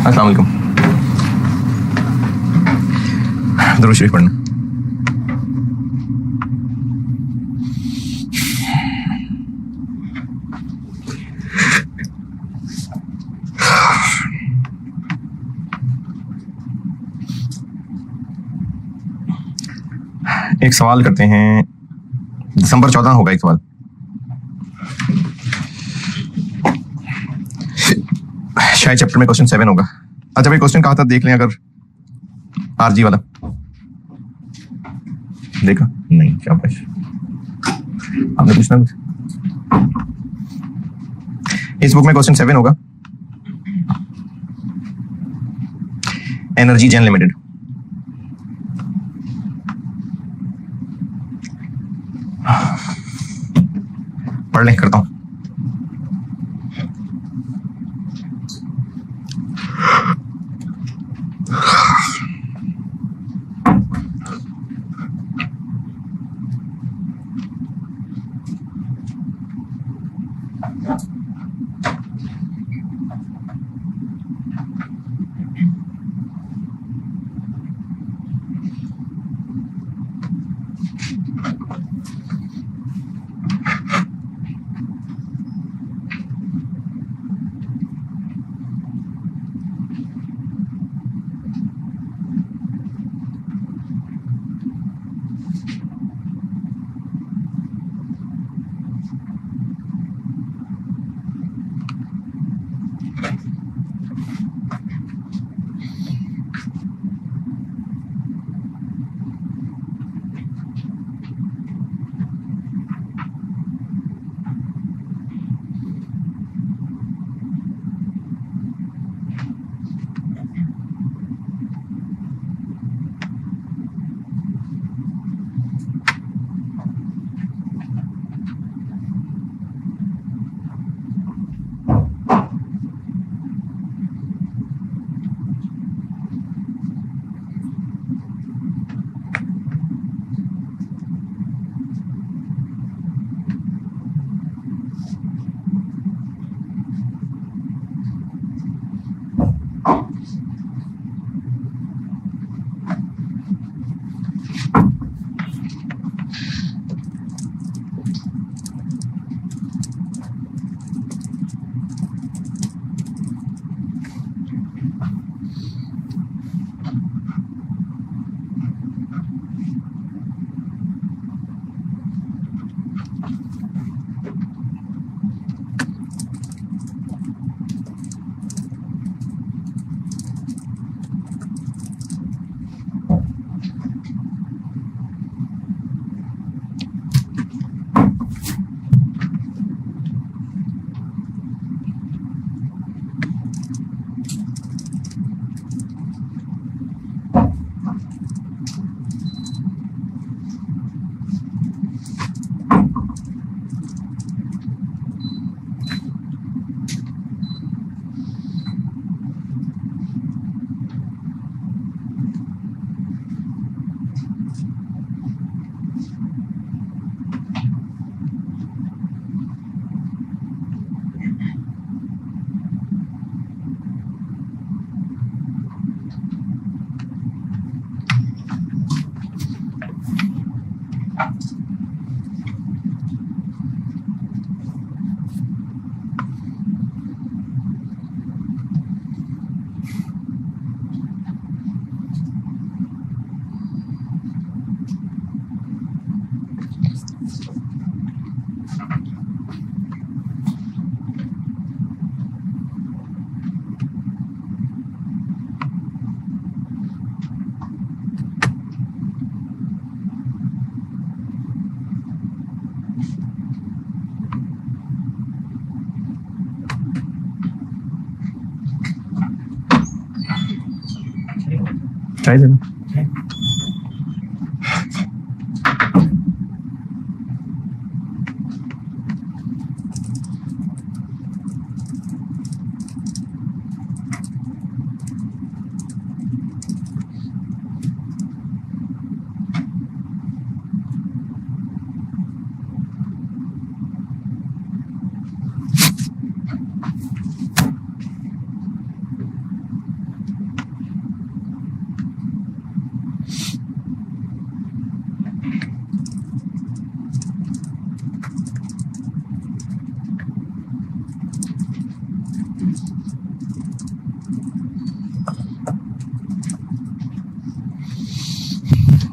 अस्सलाम वालेकुम। दुरूद शरीफ पढ़ना। एक सवाल करते हैं, दिसंबर 14 होगा एक सवाल। शायद चैप्टर में क्वेश्चन 7 होगा। अच्छा भाई, क्वेश्चन कहा था देख लें, अगर आरजी वाला देखा नहीं, शाबाश, आपने पूछना कुछ। इस बुक में क्वेश्चन 7 होगा, एनर्जी जेन लिमिटेड। पढ़ लें, करता हूं। चाय देना।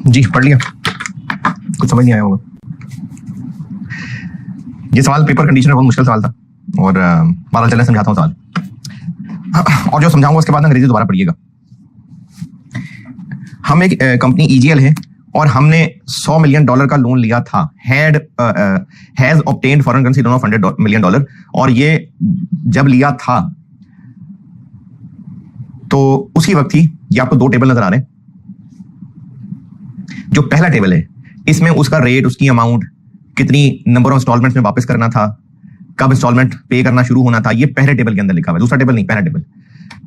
जी पढ़ लिया, कुछ समझ नहीं आया होगा। ये सवाल पेपर कंडीशन में बहुत मुश्किल सवाल था और बारह चलने समझाता हूँ सवाल, और जो समझाऊंगा उसके बाद अंग्रेजी दोबारा पढ़िएगा। हम एक कंपनी ईजीएल है और हमने $100 मिलियन का लोन लिया था, has obtained foreign currency loan of $100 million, और ये जब लिया था तो उसी वक्त ही, ये आपको दो टेबल नजर आ रहे हैं। जो पहला टेबल है इसमें उसका रेट, उसकी अमाउंट, कितनी नंबर ऑफ इंस्टॉलमेंट्स में वापस करना था, कब इंस्टॉलमेंट पे करना शुरू होना था, ये पहले टेबल के अंदर लिखा हुआ है। दूसरा टेबल नहीं, पहला टेबल।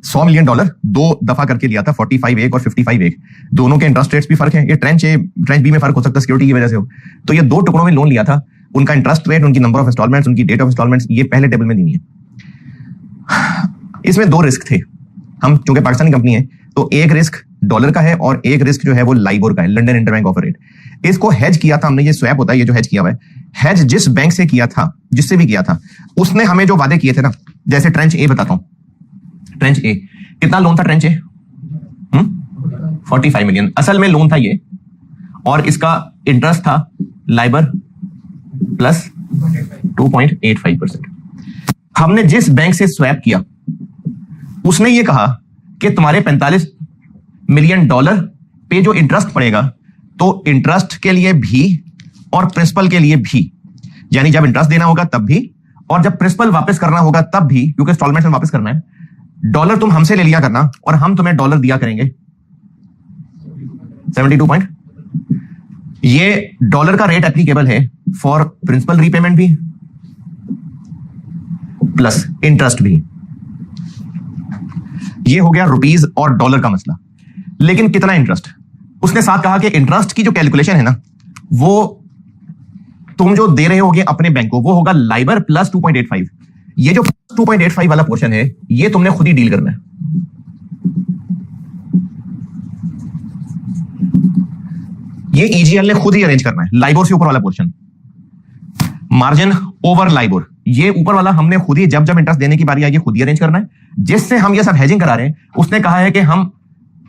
$100 मिलियन दो दफा करके लिया था, 45 एक और 55 एक। दोनों के इंटरेस्ट रेट्स भी फर्क है। ये ट्रेंच ए ट्रेंच बी में फर्क हो सकता है सिक्योरिटी की वजह से हो। तो ये दो टुकड़ों में लोन लिया था, उनका इंटरेस्ट रेट, उनकी नंबर ऑफ इंस्टॉलमेंट्स, उनकी डेट ऑफ इंस्टॉलमेंट्स, ये पहले टेबल में दी है। इसमें दो रिस्क थे। हम चूंकि पाकिस्तानी कंपनी है तो एक रिस्क डॉलर का है और एक रिस्क जो है वो लाइबोर का है, लंदन इंटरबैंक ऑफर रेट। इसको हेज किया था हमने, ये स्वैप होता है, ये जो हेज किया हुआ है, हेज जिस बैंक से किया था, जिससे भी किया था, उसने हमें जो वादे किए थे ना, जैसे ट्रेंच ए बताता हूं। ट्रेंच ए कितना लोन था? ट्रेंच ए 45 मिलियन असल में लोन था ये, और इसका इंटरेस्ट था लाइबर प्लस 2.85%। हमने जिस बैंक से स्वैप किया उसने ये कहा कि तुम्हारे $45 मिलियन पे जो इंटरेस्ट पड़ेगा, तो इंटरेस्ट के लिए भी और प्रिंसिपल के लिए भी, यानी जब इंटरेस्ट देना होगा तब भी और जब प्रिंसिपल वापस करना होगा तब भी, क्योंकि इंस्टॉलमेंट में वापस करना है, डॉलर तुम हमसे ले लिया करना और हम तुम्हें डॉलर दिया करेंगे 72 ये डॉलर का रेट एप्लीकेबल है फॉर प्रिंसिपल रीपेमेंट भी प्लस इंटरेस्ट भी। ये हो गया रुपीज और डॉलर का मसला। लेकिन कितना इंटरेस्ट? उसने साथ कहा कि इंटरेस्ट की जो कैलकुलेशन है ना, वो तुम जो दे रहे होगे अपने बैंक को, वो होगा लाइबर प्लस 2.85। ये जो 2.85 वाला पोर्शन है ये तुमने खुद ही डील करना है। ये ईजीएल ने खुद ही अरेंज करना है। लाइबोर से ऊपर वाला पोर्शन, मार्जिन ओवर लाइबोर, ये ऊपर वाला हमने खुद ही, जब जब इंटरेस्ट देने की बारी आएगी खुद ही अरेंज करना है। जिससे हम ये सब हेजिंग करा रहे हैं, उसने कहा है कि हम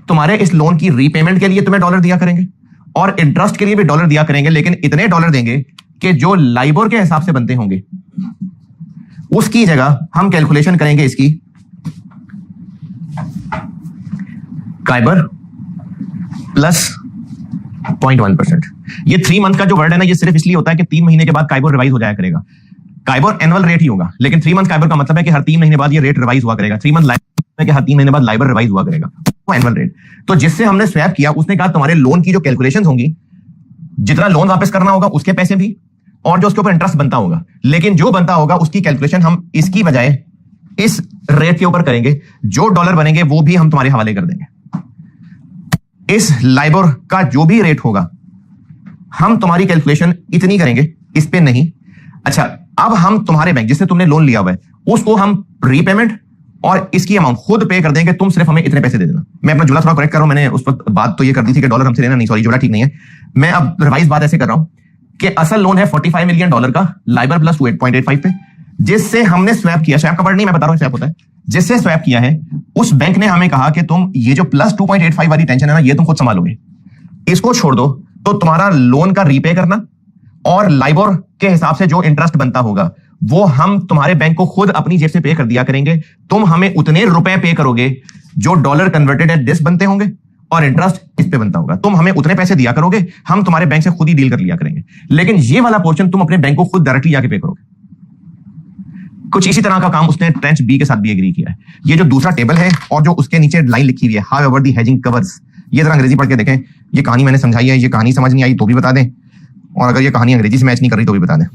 तुम्हारे इस लोन की रीपेमेंट के लिए तुम्हें डॉलर दिया करेंगे और इंटरेस्ट के लिए भी डॉलर दिया करेंगे, लेकिन इतने डॉलर देंगे कि जो लाइबोर के हिसाब से बनते होंगे उसकी जगह हम कैलकुलेशन करेंगे इसकी काइबर प्लस 0.1%। ये 3 मंथ का जो वर्ड है ना, ये सिर्फ इसलिए होता है कि 3 महीने के बाद काइबर रिवाइज हो जाया करेगा। काइबर एनुअल रेट ही होगा, लेकिन 3 मंथ काइबर का मतलब है कि हर 3 महीने बाद ये रेट रिवाइज हुआ करेगा। 3 मंथ लाइबर के हर 3 महीने बाद लाइबर रिवाइज हुआ करेगा, वो एनुअल रेट। तो जिससे हमने स्वैप किया, उसने कहा तुम्हारे लोन की जो कैलकुलेशंस होंगी, जितना लोन वापस करना होगा उसके पैसे भी और जो उसके ऊपर इंटरेस्ट बनता होगा, लेकिन जो बनता होगा उसकी कैलकुलेशन हम इसकी बजाय इस रेट के ऊपर करेंगे। जो डॉलर बनेंगे वो भी हम तुम्हारे हवाले कर देंगे। इस लाइबर का जो भी रेट होगा हम तुम्हारी कैलकुलेशन इतनी करेंगे, इस पे नहीं। अच्छा, अब हम तुम्हारे बैंक जिससे तुमने लोन लिया हुआ है उसको हम रीपेमेंट और इसकी अमाउंट खुद पे कर देंगे, तुम सिर्फ हमें इतने पैसे दे देना। मैं अपना जुमला थोड़ा करेक्ट कर रहा हूं, मैंने उस वक्त बात तो ये कर दी थी कि डॉलर हमसे लेना नहीं, सॉरी जुमला ठीक नहीं है। मैं अब रिवाइज बात ऐसे कर रहा हूं कि असल लोन है $45 मिलियन का, लाइबर प्लस 2.85 पे, जिससे हमने स्वैप किया। स्वैप का वर्ड नहीं मैं बता रहा हूं, स्वैप होता है। जिससे स्वैप किया है उस बैंक ने हमें कहा कि तुम ये जो प्लस 2.85 वाली टेंशन है ना, ये तुम खुद संभालोगे, इसको छोड़ दो। तो तुम्हारा लोन का रीपे करना और लाइबर के हिसाब से जो इंटरेस्ट बनता होगा वो हम तुम्हारे बैंक को खुद अपनी जेब से पे कर दिया करेंगे। तुम हमें उतने रुपए पे करोगे जो डॉलर कन्वर्टेड एट दिस बनते होंगे और इंटरेस्ट इस पे बनता होगा। तुम हमें उतने पैसे दिया करोगे, हम तुम्हारे बैंक से खुद ही डील कर लिया करेंगे, लेकिन ये वाला पोर्शन तुम अपने बैंक को खुद डायरेक्टली जाके पे करोगे। कुछ इसी तरह का काम उसने ट्रेंच बी के साथ भी एग्री किया है। ये जो दूसरा टेबल है और जो उसके नीचे लाइन लिखी हुई है, how ever the hedging covers, ये जरा अंग्रेजी पढ़ के देखें। ये कहानी मैंने समझाई है, ये कहानी समझ नहीं आई तो भी बता दें, और अगर ये कहानी अंग्रेजी से मैच नहीं कर रही तो भी बता दें।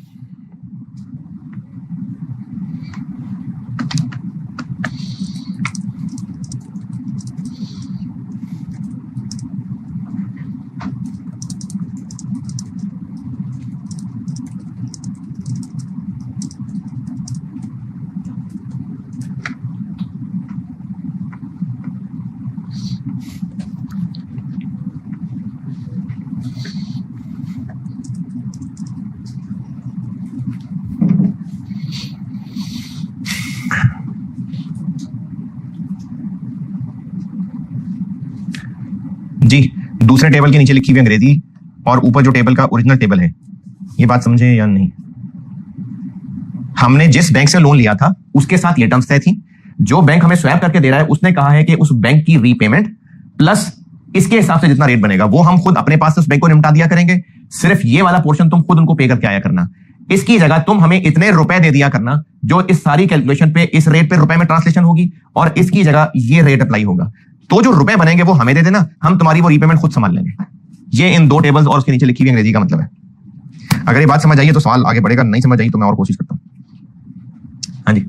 दूसरे टेबल के नीचे लिखी हुई अंग्रेजी और ऊपर जो टेबल का ओरिजिनल टेबल है, ये बात समझे या नहीं? हमने जिस बैंक से लोन लिया था उसके साथ ये टर्म्स तय थी। जो बैंक हमें स्वैप करके दे रहा है उसने कहा है कि उस बैंक की रीपेमेंट प्लस इसके हिसाब से जितना रेट बनेगा वो हम खुद अपने पास से उस बैंक को निपटा दिया करेंगे। सिर्फ ये वाला पोर्शन तुम खुद उनको पे करके आया करना। इसकी जगह तुम हमें इतने रुपए दे दिया करना जो इस सारी कैलकुलेशन पे इस रेट पे रुपए में ट्रांसलेशन होगी और इसकी जगह ये रेट अप्लाई होगा। तो जो रुपए बनेंगे वो हमें दे देना, हम तुम्हारी वो रीपेमेंट खुद संभाल लेंगे। ये इन दो टेबल्स और उसके नीचे लिखी हुई अंग्रेजी का मतलब है। अगर ये बात समझ आई तो सवाल आगे बढ़ेगा, नहीं समझ आई तो मैं और कोशिश करता हूं। हाँ जी,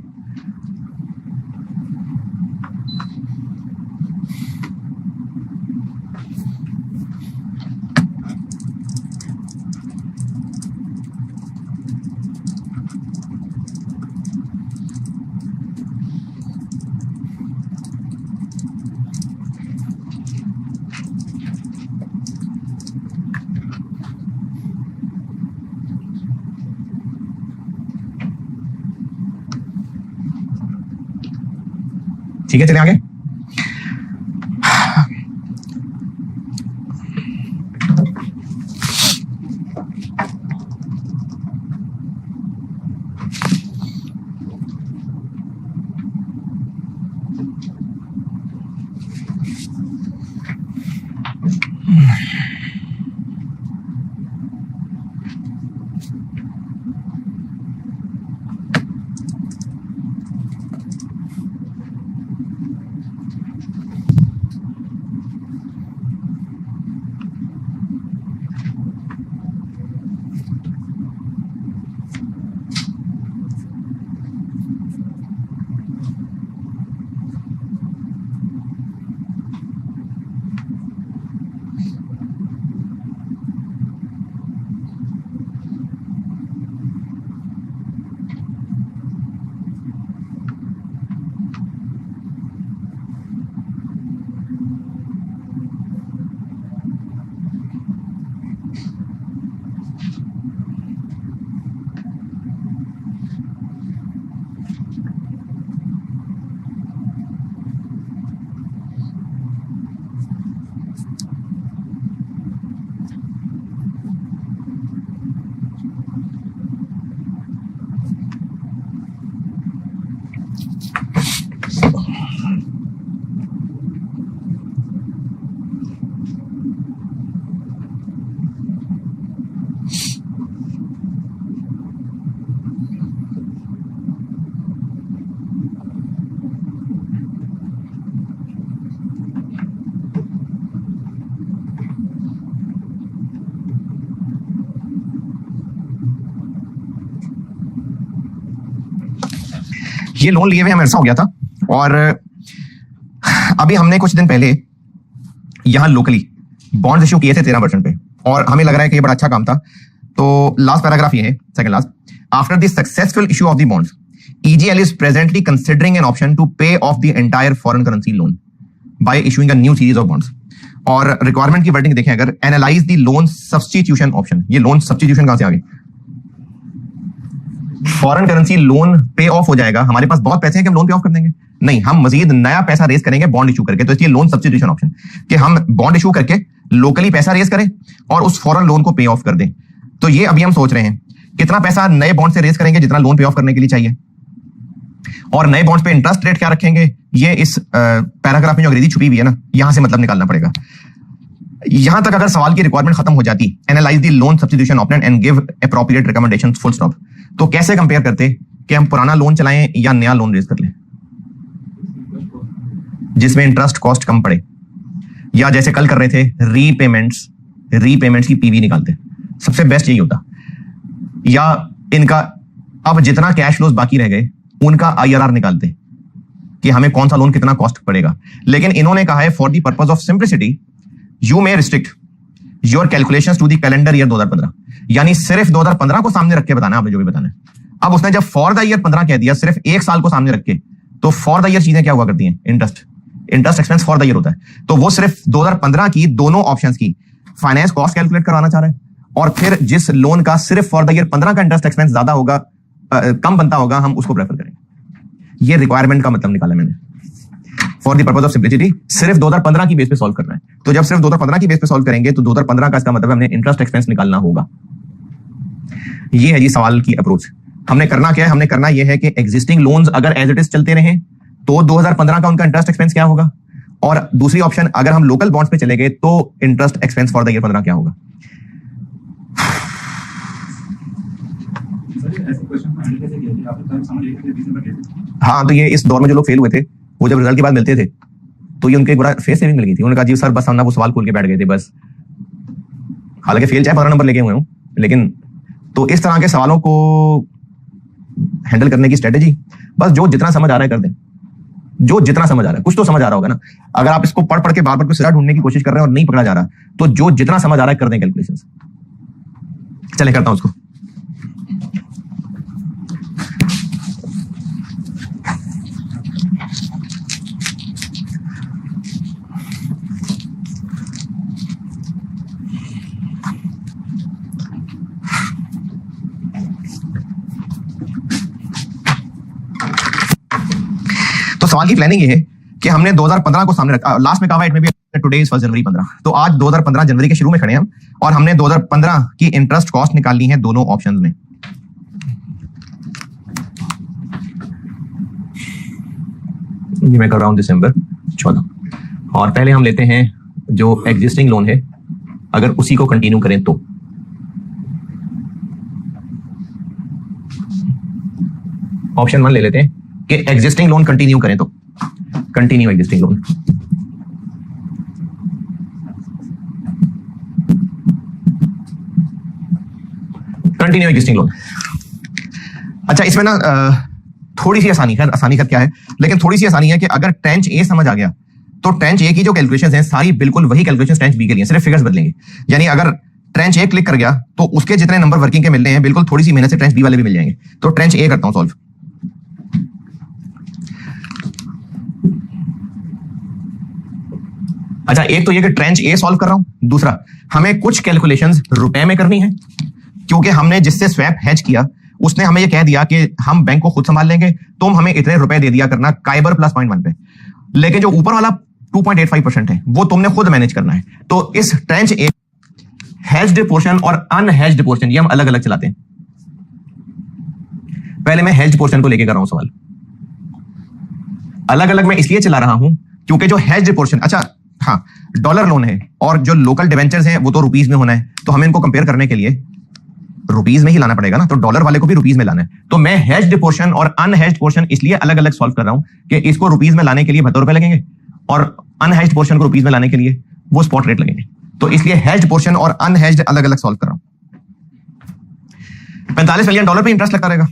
ठीक है, चलिए आगे। ये लोन लिए हुए हमें ऐसा हो गया था और अभी हमने कुछ दिन पहले यहां लोकली बॉन्ड्स इशू किए थे 13% पे और हमें लग रहा है कि ये बड़ा अच्छा काम था। तो लास्ट पैराग्राफ ये है, second last, after the successful issue of the bonds EGL is presently considering an option to pay off the entire foreign currency loan by issuing a new series of bonds। और requirement की wording देखें अगर, analyse the loan substitution option. ये loan substitution कहां से आ गई? Foreign currency loan पे of हो जाएगा, हमारे पास बहुत पैसे हैं कि हम लोन पे ऑफ कर देंगे, नहीं, हम मजीद नया पैसा रेज करेंगे बॉन्ड इशू करके। तो इसलिए लोन सब्स्टिट्यूशन ऑप्शन कि हम बॉन्ड इशू करके लोकली पैसा रेज करें और उस फॉरेन लोन को पे ऑफ कर दें। तो ये अभी हम सोच रहे हैं कितना पैसा नए बॉन्ड से रेज करेंगे जितना लोन पे ऑफ करने के लिए चाहिए, और नए बॉन्ड्स पे इंटरेस्ट रेट क्या रखेंगे, ये इस पैराग्राफ में जो अंग्रेजी छुपी हुई है ना, यहां से मतलब निकालना पड़ेगा। यहां तक अगर सवाल की रिक्वायरमेंट खत्म हो जाती, analyse the loan substitution option and give appropriate recommendations, full stop. तो कैसे कंपेयर करते कि हम पुराना लोन चलाएं या नया लोन रेज कर लें जिसमें इंटरेस्ट कॉस्ट कम पड़े, या जैसे कल कर रहे थे रीपेमेंट्स की पीवी निकालते, सबसे बेस्ट यही होता। या इनका अब जितना कैश फ्लोज बाकी रह गए उनका IRR निकालते कि हमें कौन सा लोन कितना कॉस्ट पड़ेगा। लेकिन इन्होंने कहा है for the purpose of simplicity you may restrict your calculations to the calendar year 2015, यानी सिर्फ 2015 को सामने रख के बताना आपने जो भी बताना है। अब उसने जब फॉर द ईयर 15 कह दिया, सिर्फ एक साल को सामने रख के, तो फॉर द ईयर चीजें क्या हुआ करती हैं, interest expense for the year होता है। तो वो सिर्फ 2015 की दोनों ऑप्शंस की फाइनेंस कॉस्ट कैलकुलेट करवाना चाह रहा है, और फिर जिस लोन का सिर्फ फॉर द ईयर 15 का इंटरेस्ट एक्सपेंस ज्यादा होगा, कम बनता होगा, हम उसको प्रेफर करेंगे। ये रिक्वायरमेंट का मतलब निकाला मैंने। For the purpose of simplicity सिर्फ 2015 की बेस पे सॉल्व करना है। तो जब सिर्फ 2015 की बेस पे सॉल्व करेंगे तो 2015 का इसका मतलब हमने इंटरेस्ट एक्सपेंस निकालना होगा। ये है जी सवाल की अप्रोच। हमने करना क्या है, हमने करना यह है कि एग्जिस्टिंग लोन्स अगर एज इट इज चलते रहे तो 2015 का उनका इंटरेस्ट एक्सपेंस क्या होगा, और दूसरी ऑप्शन अगर हम लोकल बॉन्ड्स पे चले गए तो interest expense for the year 15 क्या होगा। हाँ, तो ये इस दौर में जो लोग फेल हुए थे वो जब रिजल्ट के बाद मिलते थे तो ये उनके एक बड़ा फेस सेविंग मिल गई थी। उन्होंने कहा जी सर बस हम ना वो सवाल खोल के बैठ गए थे बस, हालांकि फेल चाहे 15 नंबर लेके हुए हूं, लेकिन तो इस तरह के सवालों को हैंडल करने की स्ट्रेटेजी बस जो जितना समझ आ रहा है कर दें, जो जितना समझ आ रहा है। कुछ तो समझ आ रहा होगा ना, अगर आप इसको पढ़ पढ़ के बार बार सिरा ढूंढने की कोशिश कर रहे हैं और नहीं पकड़ा जा रहा तो जो जितना समझ आ रहा है कर दें कैलकुलेशंस। चलें करता हूं उसको। तो सवाल की प्लानिंग ये है कि हमने 2015 को सामने रखा, लास्ट में कहा इट में भी टुडे इज 1 जनवरी 15, तो आज 2015 जनवरी के शुरू में खड़े हैं हम और हमने 2015 की इंटरेस्ट कॉस्ट निकालनी है दोनों ऑप्शंस में। ये मैं कर रहा हूं दिसंबर 14, और पहले हम लेते हैं जो एग्जिस्टिंग लोन है, अगर उसी को कंटिन्यू करें तो ऑप्शन 1 ले लेते हैं कि एग्जिस्टिंग लोन कंटिन्यू करें तो continue existing loan. Continue existing loan. अच्छा, इसमें ना थोड़ी सी आसानी है, आसानी क्या है, लेकिन थोड़ी सी आसानी है कि अगर ट्रेंच ए समझ आ गया तो ट्रेंच ए की जो कैलकुलेशंस हैं सारी बिल्कुल वही कैलकुलेशंस ट्रेंच बी के लिए, सिर्फ फिगर्स बदलेंगे। यानी अगर ट्रेंच ए क्लिक कर गया तो उसके जितने नंबर वर्किंग के मिलने हैं बिल्कुल थोड़ी सी मेहनत से ट्रेंच बी वाले भी मिल जाएंगे। तो ट्रेंच ए करता हूं सॉल्व। अच्छा, एक तो ये कि ट्रेंच ए सॉल्व कर रहा हूं, दूसरा हमें कुछ कैलकुलेशंस रुपए में करनी है क्योंकि हमने जिससे स्वैप हेज किया उसने हमें ये कह दिया कि हम बैंक को खुद संभाल लेंगे, तुम हमें इतने रुपए दे दिया करना काइबर प्लस 0.1 पे, लेकिन जो ऊपर वाला 2.85% है वो तुमने खुद मैनेज करना है। तो इस ट्रेंच ए हेज्ड पोर्शन और अनहेज्ड पोर्शन ये हम अलग अलग चलाते हैं। पहले मैं हेज्ड पोर्शन को लेके कर रहा हूं सवाल। अलग अलग मैं इसलिए चला रहा हूं क्योंकि जो हेज्ड पोर्शन, अच्छा हाँ, डॉलर लोन है और जो लोकल डिवेंचर्स हैं वो तो रुपीज में होना है, तो हमें इनको कंपेयर करने के लिए रुपीज में ही लाना पड़ेगा ना, तो डॉलर वाले को भी रुपीज में लाना है। तो मैं हेज्ड पोर्शन और अनहेज्ड पोर्शन इसलिए अलग अलग सॉल्व कर रहा हूं कि इसको रुपीज में लाने के लिए 72 रुपए लगेंगे और अनहेज्ड पोर्शन को रुपीज में लाने के लिए वो स्पॉट रेट लगेंगे। तो इसलिए हेज्ड पोर्शन और अनहेज्ड अलग अलग सॉल्व कर रहा हूं। $45 मिलियन पे इंटरेस्ट लगता रहेगा,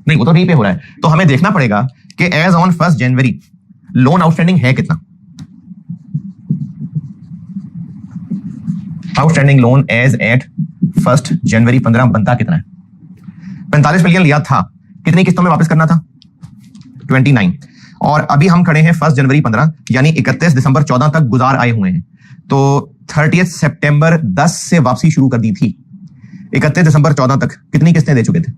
नहीं वो तो रीपे हो रहा है, तो हमें देखना पड़ेगा कि एज ऑन 1 जनवरी लोन आउटस्टैंडिंग है कितना। आउटस्टैंडिंग लोन एज एट 1 जनवरी 15 बनता कितना है। 45 मिलियन लिया था, कितनी किस्तों में वापस करना था 29, और अभी हम खड़े हैं 1 जनवरी 15 यानी 31 दिसंबर 14 तक गुजार आए हुए हैं। तो 30 सितंबर 10 से वापसी शुरू कर दी थी, 31 दिसंबर 14 तक कितनी किस्तें दे चुके थे।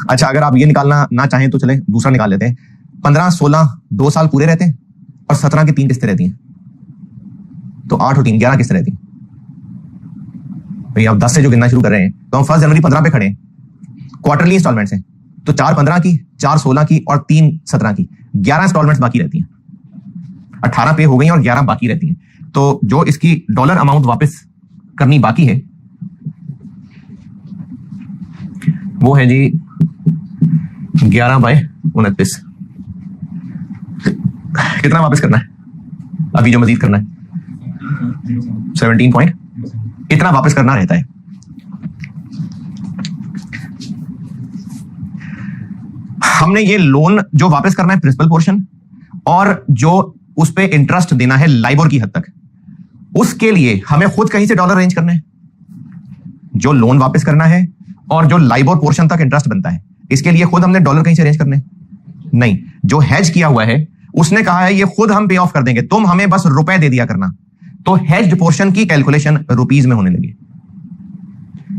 अच्छा, अगर आप ये निकालना ना चाहें तो चले दूसरा निकाल लेते हैं। 15, 16 2 साल पूरे रहते हैं और 17 की 3 किस्तें रहती हैं, तो 8 और 3 11 किस्तें रहती हैं। भाई आप 10 से जो गिनना शुरू कर रहे हैं तो हम 1 जनवरी 15 पे खड़े हैं। क्वार्टरली इंस्टॉलमेंट्स हैं, तो 4 15 की, 4 16 की और 3 17 की, 11 इंस्टॉलमेंट्स बाकी रहती हैं। 18 पे हो गई और 11 बाकी रहती हैं। तो जो इसकी डॉलर अमाउंट वापस करनी बाकी है वो है जी 11/29। कितना वापस करना है अभी जो मजीद करना है 17 पॉइंट, इतना वापस करना रहता है। हमने ये लोन जो वापस करना है प्रिंसिपल पोर्शन और जो उस पे इंटरेस्ट देना है लाइबोर की हद तक, उसके लिए हमें खुद कहीं से डॉलर अरेंज करना है। जो लोन वापस करना है और जो लाइबोर पोर्शन तक इंटरेस्ट बनता है, इसके लिए खुद हमने डॉलर कहीं से अरेंज करने नहीं। जो हेज किया हुआ है उसने कहा है ये खुद हम पे ऑफ कर देंगे, तुम हमें बस रुपए दे दिया करना। तो हेज्ड पोर्शन की कैलकुलेशन रुपीज में होने लगी।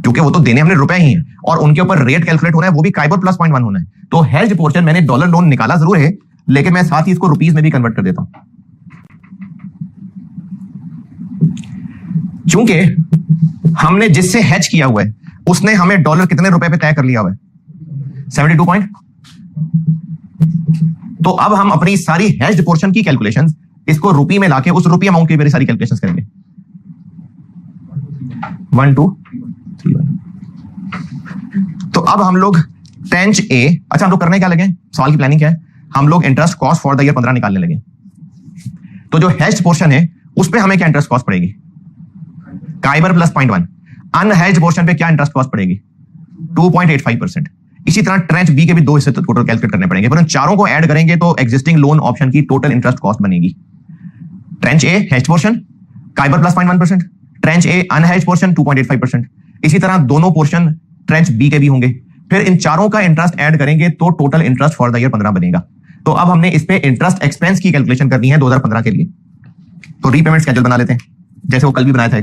क्योंकि वो तो देने हमने रुपए ही है और उनके ऊपर रेट कैलकुलेट होना है, वो भी काइबर प्लस 0.1 होना है। तो हेज्ड पोर्शन मैंने डॉलर लोन निकाला जरूर है, लेकिन मैं साथ ही इसको रुपीस में भी कन्वर्ट कर देता हूं। चूंकि हमने जिससे हेज किया हुआ है उसने हमें डॉलर कितने रुपए पे तय कर लिया हुआ है, 72 पॉइंट। तो अब हम अपनी सारी हेज्ड पोर्शन की कैलकुलेशंस इसको रुपी में लाके उस रुपी अमाउंट की मेरी सारी कैलकुलेशंस करेंगे। 1 2 3 1। तो अब हम लोग ट्रेंच ए, अच्छा हम लोग करने क्या लगे, सवाल की प्लानिंग क्या है, हम लोग interest cost for the year 15 निकालने लगे। तो जो हेज्ड पोर्शन है उस पे हमें क्या इंटरेस्ट कॉस्ट पड़ेगी, काइबर प्लस 0.1। अनहेज्ड पोर्शन पे क्या इंटरेस्ट कॉस्ट पड़ेगी, 2.85%। इसी तरह ट्रेंच बी के भी दो हिस्से टोटल कैलकुलेट करने पड़ेंगे, पर उन चारों को ऐड करेंगे तो एग्जिस्टिंग लोन ऑप्शन की टोटल इंटरेस्ट कॉस्ट बनेगी। Tranche A hedged portion KIBOR plus 0.1%, tranche A unhedged portion 2.85%। इसी तरह दोनों पोर्शन ट्रेंच बी के भी होंगे, फिर इन चारों का इंटरेस्ट ऐड करेंगे तो total interest for the year 15 बनेगा। तो अब हमने इस पे इंटरेस्ट एक्सपेंस की कैलकुलेशन करनी है 2015 के लिए। तो रीपेमेंट स्केड्यूल बना लेते हैं जैसे वो कल भी बनाया था।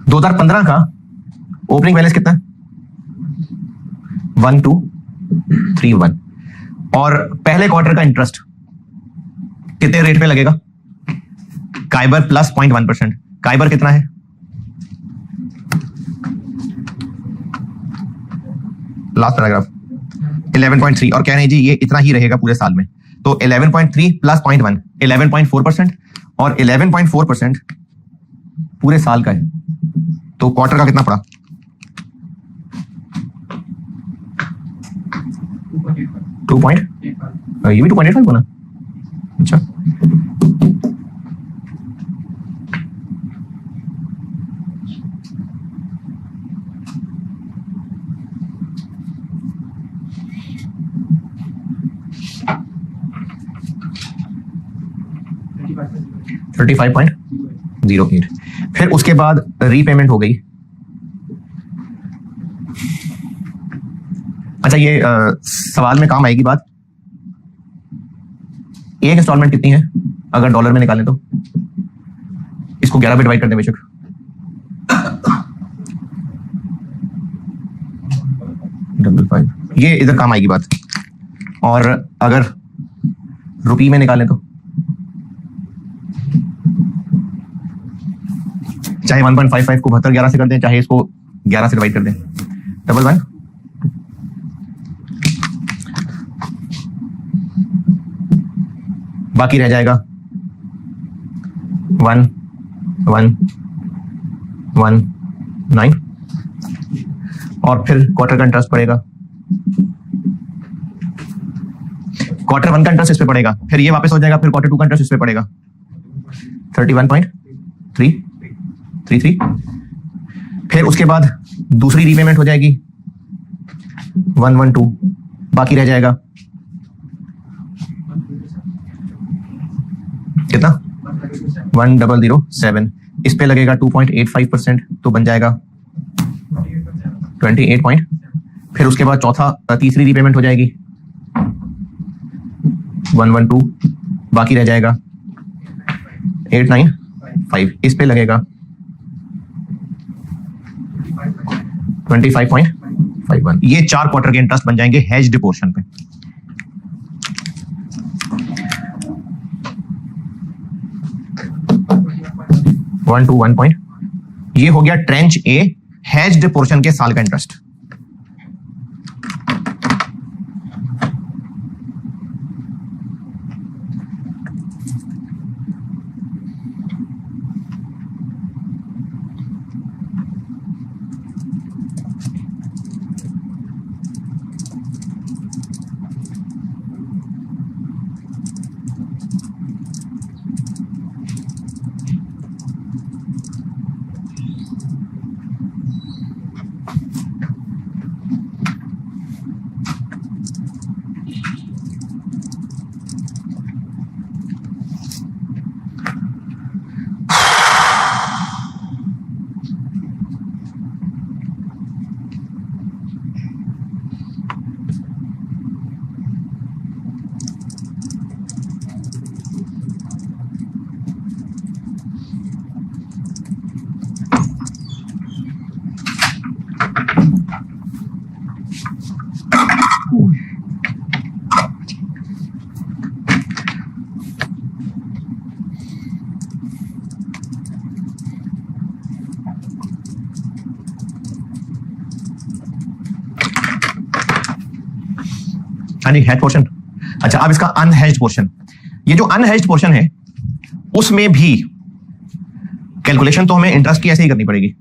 2015 का ओपनिंग बैलेंस कितना है, 1231। और पहले क्वार्टर का इंटरेस्ट कितने रेट पे लगेगा, काइबर प्लस 0.1%। काइबर कितना है, लास्ट पैराग्राफ 11.3, और कह रहे हैं जी ये इतना ही रहेगा पूरे साल में। तो 11.3 प्लस 0.1 11.4%, और 11.4% पूरे साल का है। तो क्वार्टर का कितना पड़ा, 2.85। ये भी 2.85 होना, अच्छा। $35.08। फिर उसके बाद रीपेमेंट हो गई। अच्छा ये सवाल में काम आएगी बात, एक इंस्टॉलमेंट कितनी है अगर डॉलर में निकालें तो, इसको 11 पे डिवाइड कर दें बेशक, ये इधर काम आएगी बात। और अगर रुपी में निकालें तो चाहे 1.55 को 72 11 से कर दें, चाहे इसको 11 से डिवाइड कर दें, 111 बाकी रह जाएगा 1119। और फिर क्वार्टर का इंटरेस्ट पड़ेगा, क्वार्टर 1 का इंटरेस्ट इस पे पड़ेगा, फिर ये वापस हो जाएगा, फिर क्वार्टर 2 का इंटरेस्ट इस पे पड़ेगा 31.333। फिर उसके बाद दूसरी रीपेमेंट हो जाएगी 112, बाकी रह जाएगा कितना 1007। इस पे लगेगा 2.85%, तो बन जाएगा 28 पॉइंट। फिर उसके बाद तीसरी रीपेमेंट हो जाएगी 112, बाकी रह जाएगा 895। इस पे लगेगा 25.51। ये 4 क्वार्टर के इंटरेस्ट बन जाएंगे हेज्ड पोर्शन पे। वन टू 1 पॉइंट, ये हो गया ट्रेंच ए हेज्ड पोर्शन के साल का इंटरेस्ट। हाँ जी, हेज पोर्शन। अच्छा, अब इसका अनहेज्ड पोर्शन। ये जो अनहेज्ड पोर्शन है उसमें भी कैलकुलेशन तो हमें इंटरेस्ट की ऐसे ही करनी पड़ेगी,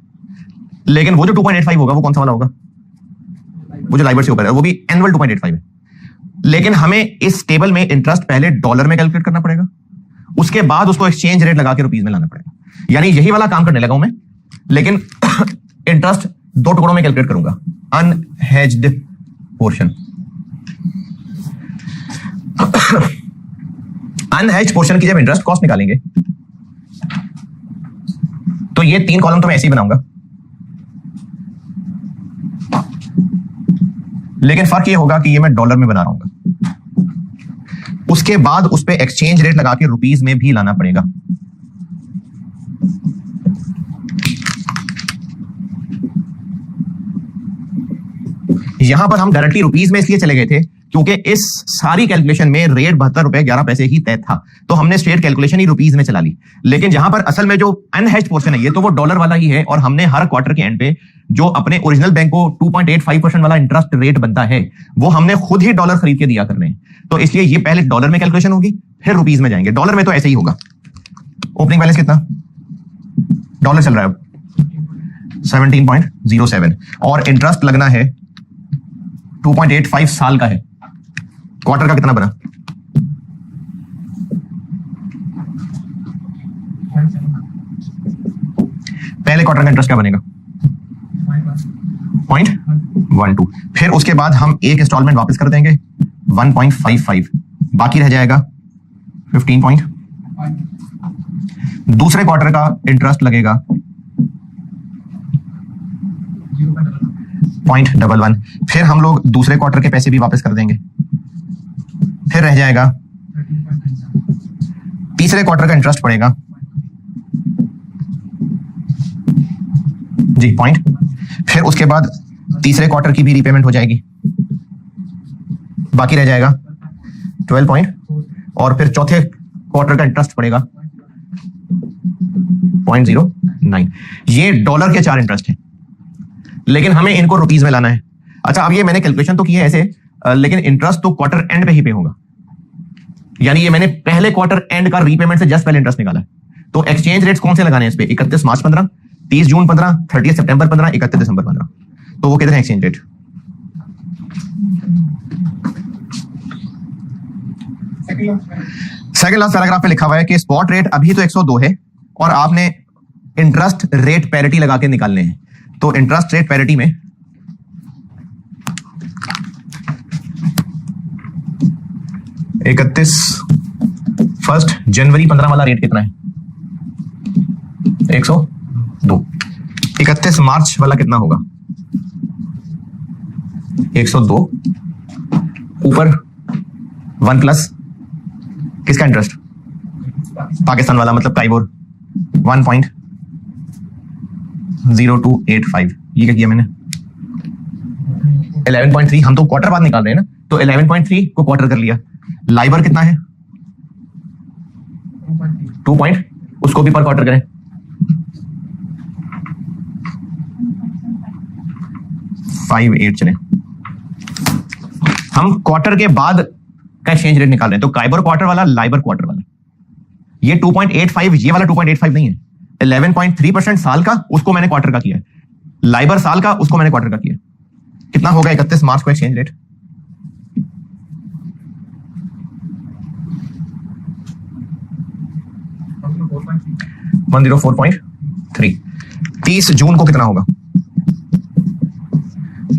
लेकिन वो जो 2.85 होगा वो कौन सा वाला होगा? वो जो लाइबर से ऊपर है वो भी एनुअल 2.85 है। लेकिन हमें इस टेबल में इंटरेस्ट पहले डॉलर में कैलकुलेट करना पड़ेगा, उसके बाद उसको एक्सचेंज रेट लगा के रुपीज में लाना पड़ेगा। यानी यही वाला काम करने लगा हूं मैं, लेकिन इंटरेस्ट दो टुकड़ों में कैलकुलेट करूंगा। Unhedged portion. अनहेज्ड पोर्शन की जब इंटरेस्ट कॉस्ट निकालेंगे तो ये 3 कॉलम तो मैं ऐसे ही बनाऊंगा, लेकिन फर्क ये होगा कि ये मैं डॉलर में बना रहा हूं। उसके बाद उस पे एक्सचेंज रेट लगा के रुपीज में भी लाना पड़ेगा। यहां पर हम डायरेक्टली रुपीज में इसलिए चले गए थे क्योंकि इस सारी कैलकुलेशन में रेट 72 रुपए 11 पैसे ही तय था, तो हमने स्ट्रेट कैलकुलेशन ही रुपीज में चला ली। लेकिन जहां पर असल में जो अनहेज्ड पोर्शन है ये तो वो डॉलर वाला ही है, और हमने हर क्वार्टर के एंड पे जो अपने ओरिजिनल बैंक को 2.85% वाला इंटरेस्ट रेट बनता है वो हमने खुद ही डॉलर खरीद के दिया करने हैं। तो इसलिए ये पहले डॉलर में कैलकुलेशन होगी, फिर रुपीज में जाएंगे। डॉलर में तो ऐसे ही होगा। ओपनिंग बैलेंस कितना डॉलर चल रहा है? 17.07, और इंटरेस्ट लगना है 2.85 साल का है। क्वार्टर का कितना बना? पहले क्वार्टर का इंटरेस्ट क्या बनेगा? 0.12। फिर उसके बाद हम एक इंस्टॉलमेंट वापस कर देंगे 1.55, बाकी रह जाएगा 15 दूसरे क्वार्टर का इंटरेस्ट लगेगा 0.11। फिर हम लोग दूसरे क्वार्टर के पैसे भी वापस कर देंगे, फिर रह जाएगा तीसरे क्वार्टर का इंटरेस्ट पड़ेगा जी पॉइंट। फिर उसके बाद तीसरे क्वार्टर की भी रीपेमेंट हो जाएगी, बाकी रह जाएगा 12 पॉइंट, और फिर चौथे क्वार्टर का इंटरेस्ट पड़ेगा 0.09। ये डॉलर के 4 इंटरेस्ट हैं, लेकिन हमें इनको रुपीज में लाना है। अच्छा, अब ये मैंने कैलकुलेशन तो की है ऐसे, लेकिन इंटरेस्ट तो क्वार्टर एंड पे ही पे होगा। यानी ये मैंने पहले क्वार्टर एंड का रीपेमेंट से जस्ट पहले इंटरेस्ट निकाला है। तो एक्सचेंज रेट्स कौन से लगाने हैं इस पे? 31 मार्च 15, 30 जून 15, 30 सितंबर 15, 31 दिसंबर 15। तो वो कितने exchange rate? Second last paragraph पे लिखा हुआ है कि स्पॉट रेट अभी तो 102 है और आपने इंटरेस्ट रेट पैरिटी लगा के निकालने हैं। तो इंटरेस्ट रेट पैरिटी में फर्स्ट जनवरी 15 वाला रेट कितना है? 102। 31 मार्च वाला कितना होगा? 102 ऊपर 1 प्लस किसका इंटरेस्ट? पाकिस्तान वाला, मतलब काइबोर 1.0285। ये क्या किया मैंने? 11.3। हम तो क्वार्टर बाद निकाल रहे हैं ना, तो 11.3 को क्वार्टर कर लिया। लाइबर कितना है? 2 पॉइंट, उसको भी पर क्वार्टर करें। 58 चले। हम क्वार्टर के बाद का एक्सचेंज रेट निकाल रहे हैं, तो काइबर क्वार्टर वाला, लाइबर क्वार्टर वाला। ये 2.85, ये वाला 2.85 नहीं है। 11.3% साल का, उसको मैंने क्वार्टर का किया है। लाइबर साल का, उसको मैंने क्वार्टर का किया। कितना होगा 31 मार्च को एक्सचेंज रेट? 104.3। 30 जून को कितना होगा?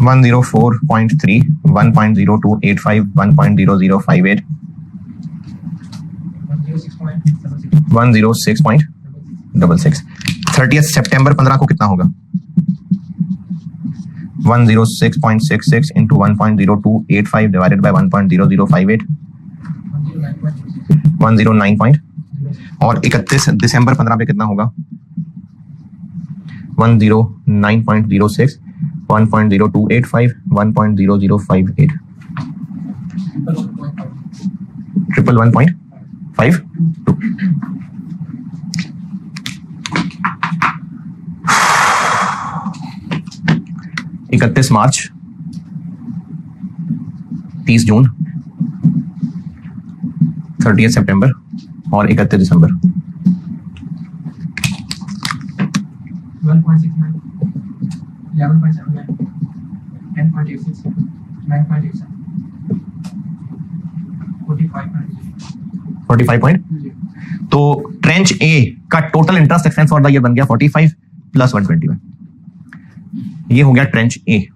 104.3, 1.0285, 1.0058, 106.66। 30 सितंबर 15 को कितना होगा? 106.66 इंटू 1.0285 डिवाइडेड बाय 1.0058, 109 पॉइंट। और 31 दिसंबर 15 पे कितना होगा? 109.06, 1.0285, 1.0058, 111.52। 31 मार्च, 30 जून, 30 सितंबर और 31 दिसंबर। 12.69, 11.79, 10.86, 9.87, 45 पॉइंट। तो ट्रेंच ए का total interest expense for the year बन गया 45 प्लस 121। ये हो गया ट्रेंच ए।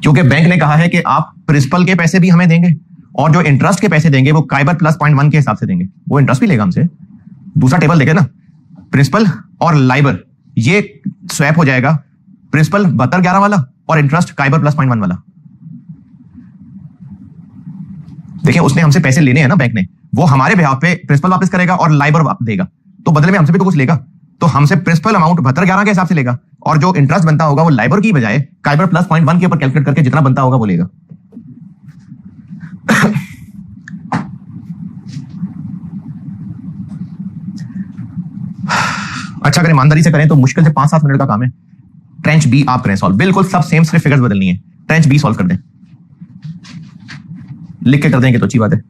क्योंकि बैंक ने कहा है कि आप प्रिंसिपल के पैसे भी हमें देंगे और जो इंटरेस्ट के पैसे देंगे वो काइबर प्लस 0.1 के हिसाब से देंगे, वो इंटरेस्ट भी लेगा हमसे। दूसरा टेबल देखे ना, प्रिंसिपल और लाइबर ये स्वैप हो जाएगा, प्रिंसिपल 7211 वाला और इंटरेस्ट काइबर प्लस 0.1 वाला। देखिए उसने हमसे पैसे लेने हैं ना बैंक ने, वो हमारे बिहाफ पे प्रिंसिपल वापस करेगा और लाइबर देगा, तो बदले में हमसे भी तो कुछ लेगा। तो हमसे प्रिंसिपल अमाउंट 7211 के हिसाब से लेगा और जो इंटरेस्ट बनता होगा वो लाइबर की बजाय काइबर प्लस 0.1 के ऊपर कैलकुलेट करके जितना बनता होगा वो लेगा। अच्छा अगर ईमानदारी से करें तो मुश्किल से 5-7 मिनट का काम है। ट्रेंच बी आप करें सॉल्व, बिल्कुल सब सेम, सिर्फ फिगर्स बदलनी है। ट्रेंच बी सॉल्व कर दें, लिख के कर देंगे तो अच्छी बात है।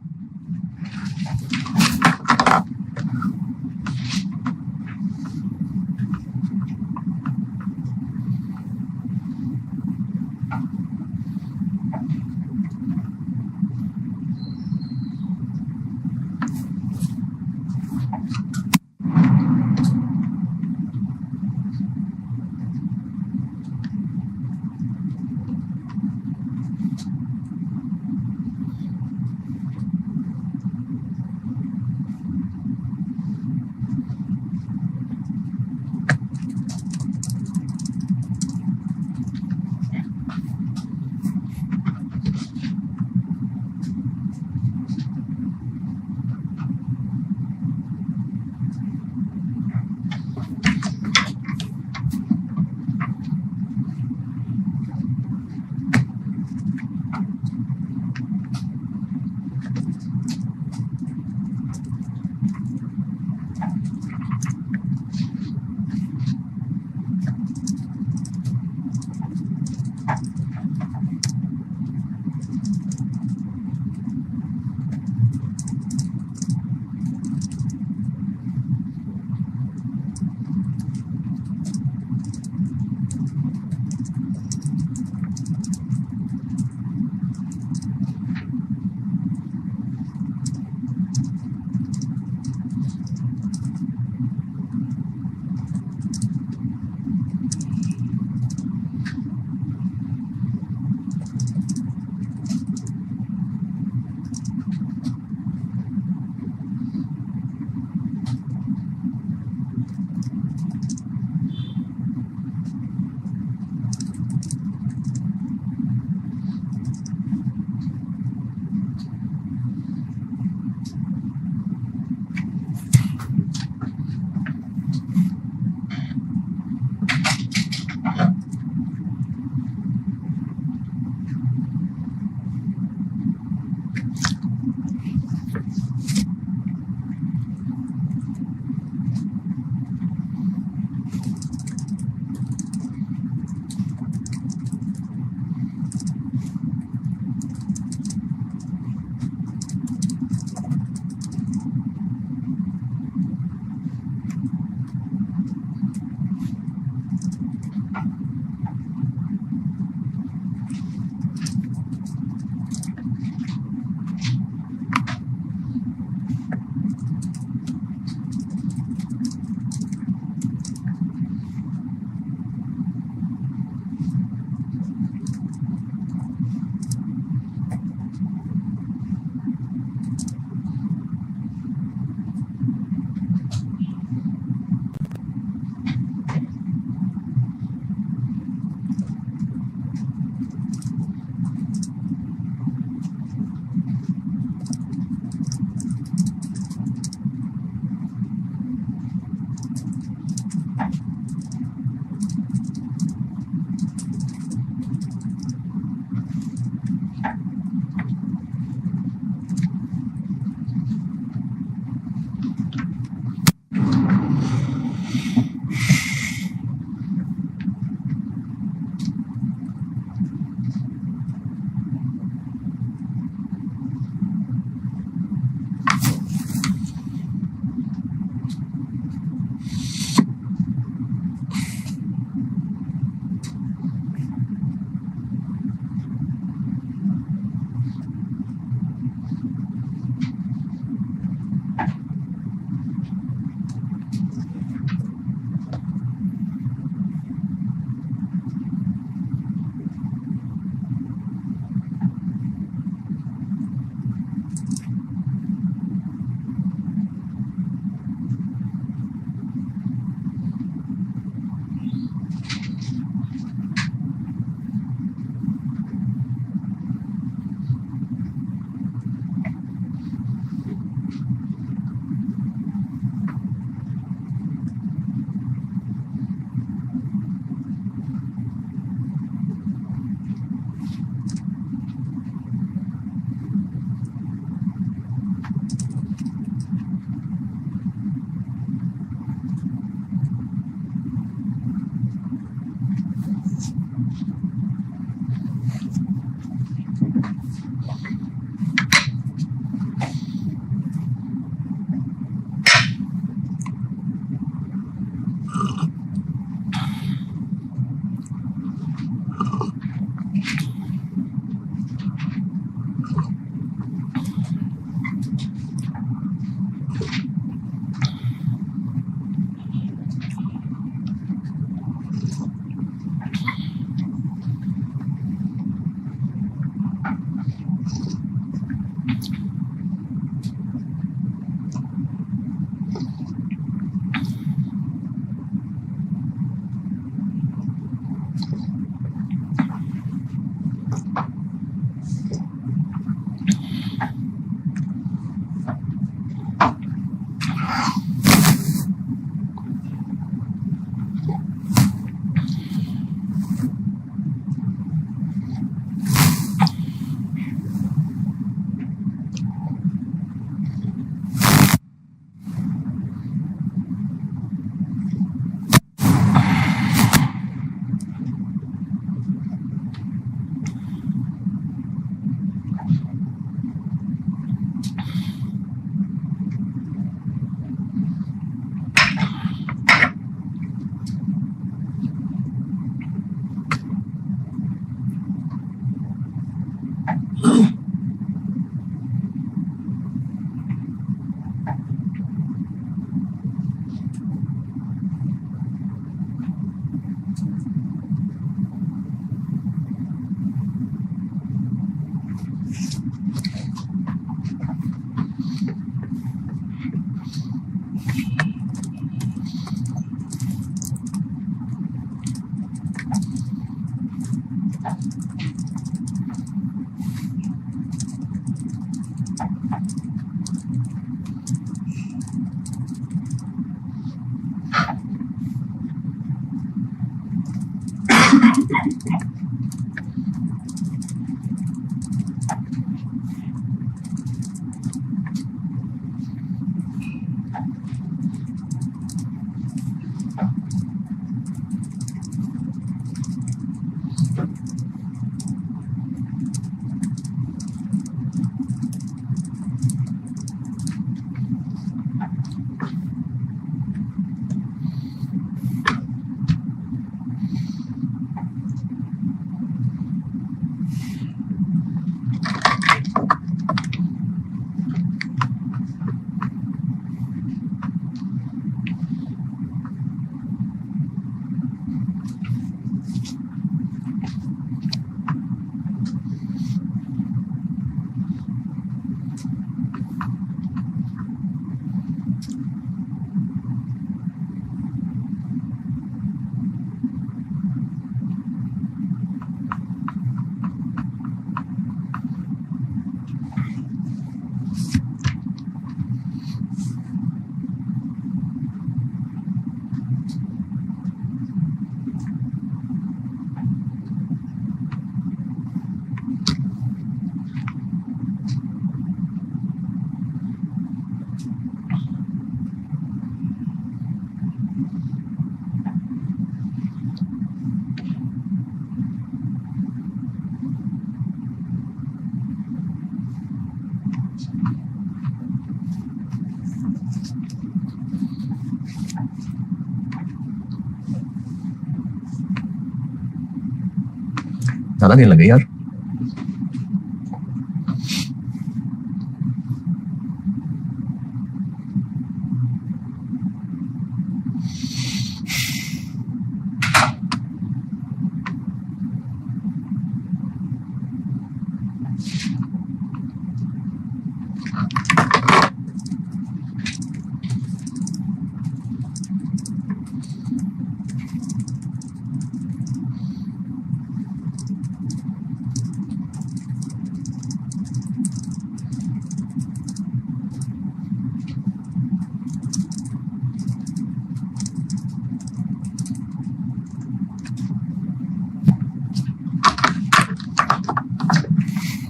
ज्यादा देर लगे यार।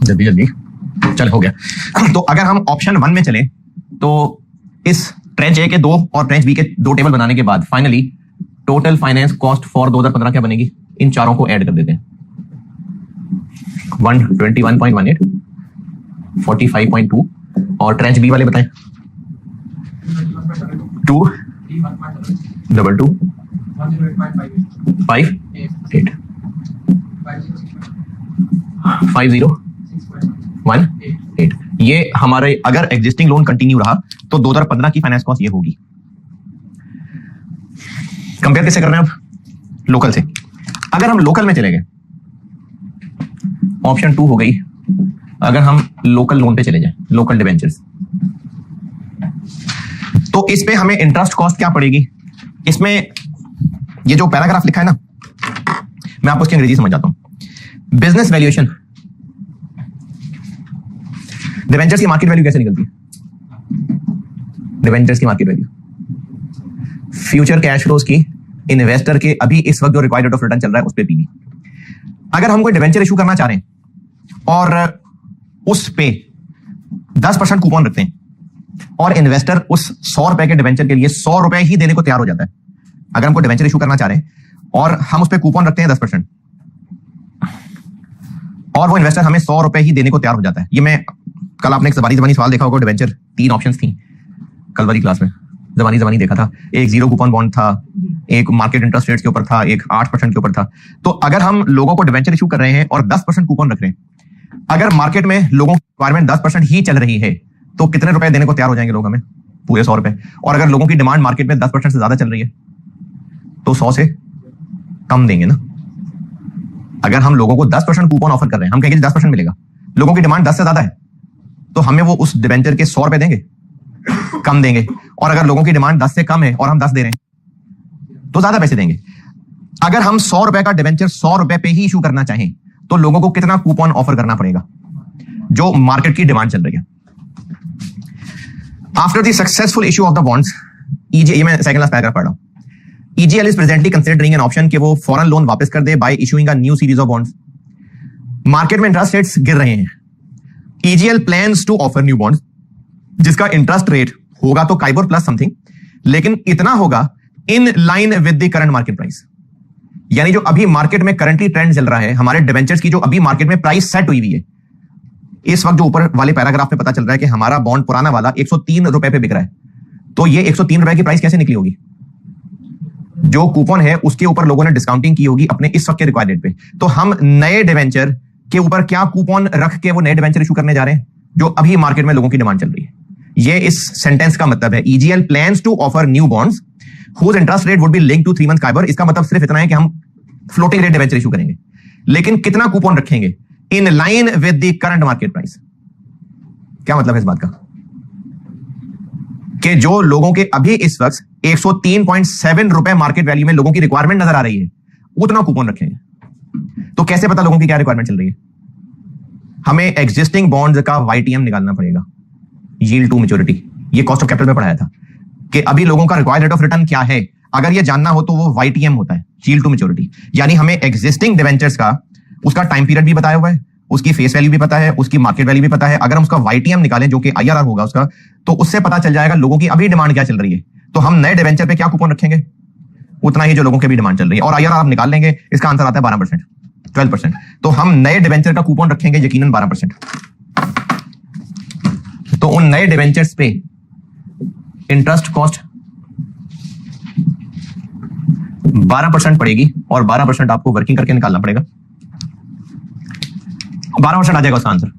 जल्दी जल्दी चल हो गया। तो अगर हम ऑप्शन 1 में चले तो इस ट्रेंच ए के 2 और ट्रेंच बी के 2 टेबल बनाने के बाद finally total finance cost for 2015 क्या बनेगी, इन चारों को ऐड कर देते हैं। 121.18, 45.2 और ट्रेंच बी वाले बताएं 2 2 5 8 5018। ये हमारे अगर एग्जिस्टिंग लोन कंटिन्यू रहा तो 2015 की फाइनेंस कॉस्ट ये होगी। कंपेयर कैसे कर रहे हैं अब, लोकल से। अगर हम लोकल में चले गए, ऑप्शन 2 हो गई, अगर हम लोकल लोन पे चले जाएं, लोकल डिबेंचर्स, तो इस पे हमें इंटरेस्ट कॉस्ट क्या पड़ेगी। इसमें ये जो पैराग्राफ लिखा है ना, मैं आपको इसकी अंग्रेजी समझ जाता हूं। बिजनेस वैल्यूएशन, डिबेंचर्स की मार्केट वैल्यू कैसे निकलती है, डिबेंचर्स की market value future cash flows की इन्वेस्टर के अभी इस वक्त जो रिक्वायर्ड रेट ऑफ रिटर्न चल रहा है उस पे पीवी। अगर हम कोई डिबेंचर इशू करना चाह रहे हैं और उस पे 10% कूपन रखते हैं और इन्वेस्टर उस 100 रुपए के डिबेंचर के लिए 100 रुपए ही देने को तैयार हो जाता है, अगर हम कोई डिबेंचर इशू करना चाह रहे हैं और हम उस पे कूपन रखते हैं 10% और वो इन्वेस्टर हमें 100 रुपए ही देने को तैयार हो जाता है। ये मैं कल आपने एक जबानी सवाल देखा होगा, डिबेंचर 3 ऑप्शंस थी कल वाली क्लास में, जबानी देखा था। एक 0 कूपन बॉन्ड था, एक मार्केट इंटरेस्ट रेट के ऊपर था, एक 8% के ऊपर था। तो अगर हम लोगों को डिबेंचर इशू कर रहे हैं और 10% कूपन रख रहे हैं, अगर मार्केट में लोगों की रिक्वायरमेंट 10% ही चल रही है तो कितने रुपए देने को तैयार हो जाएंगे लोग हमें, पूरे 100 रुपए। और अगर लोगों की डिमांड मार्केट में 10% से ज्यादा चल रही है तो 100 से कम देंगे ना। अगर हम लोगों को 10% कूपन ऑफर कर रहे हैं, हम कहेंगे 10% मिलेगा, लोगों की डिमांड 10 से ज्यादा है तो हमें वो उस डिबेंचर के 100 रुपए देंगे, कम देंगे। और अगर लोगों की डिमांड 10 से कम है और हम 10 दे रहे हैं तो ज्यादा पैसे देंगे। अगर हम 100 रुपए का डिबेंचर 100 रुपए पे ही इशू करना चाहें तो लोगों को कितना कूपन ऑफर करना पड़ेगा जो मार्केट की डिमांड चल रही है। After the successful issue of the bonds, ये मैं सेकंड लास्ट पैराग्राफ पढ़ रहा हूं। EGL is presently considering an option कि वो फॉरेन लोन वापस कर दे by issuing a new series of bonds. Market में इंटरेस्ट रेट्स गिर रहे हैं। EGL plans to offer new bonds जिसका इंटरेस्ट रेट होगा तो काइबोर प्लस समथिंग, लेकिन इतना होगा in line with the current market price. यानी जो अभी मार्केट में करंटली ट्रेंड चल रहा है हमारे डिवेंचर्स की, जो अभी मार्केट में प्राइस सेट हुई है, इस वक्त जो ऊपर वाले पैराग्राफ में पता चल रहा है कि हमारा बॉन्ड पुराना वाला 103 रुपए पे बिक रहा है, तो ये 103 रुपए की प्राइस कैसे निकली होगी? जो कूपन है उसके ऊपर लोगों ने डिस्काउंटिंग की होगी अपने इस वक्त के रिक्वायर्ड रेट पे। तो हम नए डिवेंचर के ऊपर क्या कूपन रख के वो नए डिवेंचर इशू करने जा रहे हैं जो अभी मार्केट में लोगों की डिमांड चल रही है। ये इस सेंटेंस का मतलब है EGL plans to offer new bonds whose interest rate would be linked to 3 month काइबर। इसका मतलब सिर्फ इतना है कि हम फ्लोटिंग रेट डिवेंचर इशू करेंगे, लेकिन कितना कूपन रखेंगे? In line with the current market price. क्या मतलब है इस बात का? कि जो लोगों के अभी इस वक्त 103.7 रुपए मार्केट वैल्यू में लोगों की रिक्वायरमेंट नजर आ रही है, उतना कूपन रखेंगे। तो कैसे पता लोगों की क्या रिक्वायरमेंट चल रही है? हमें एग्जिस्टिंग बॉन्ड्स का YTM निकालना पड़ेगा, यील्ड टू मैच्योरिटी। ये कॉस्ट ऑफ कैपिटल में पढ़ाया था कि अभी लोगों का रिक्वायर्ड रेट ऑफ रिटर्न क्या है। अगर ये जानना हो तो वो YTM होता है, यील्ड टू मैच्योरिटी। यानी हमें एग्जिस्टिंग डिवेंचर्स का उसका टाइम पीरियड भी बताया हुआ है, उसकी फेस वैल्यू भी पता है, उसकी मार्केट वैल्यू भी पता है। अगर हम उसका YTM निकालें जो कि IRR होगा उसका, तो उससे पता चल जाएगा लोगों की अभी डिमांड क्या चल रही है। तो हम नए डिवेंचर पे क्या कूपन रखेंगे? उतना ही जो लोगों की भी डिमांड चल रही है। और IRR आप निकाल लेंगे, इसका आंसर आता है 12%, 12%। तो हम नए डिवेंचर का कूपन रखेंगे यकीनन 12%। तो उन नए डिवेंचर्स पे इंटरेस्ट कॉस्ट 12% पड़ेगी और 12% आपको वर्किंग करके निकालना पड़ेगा। 12% आ जाएगा उसका आंसर।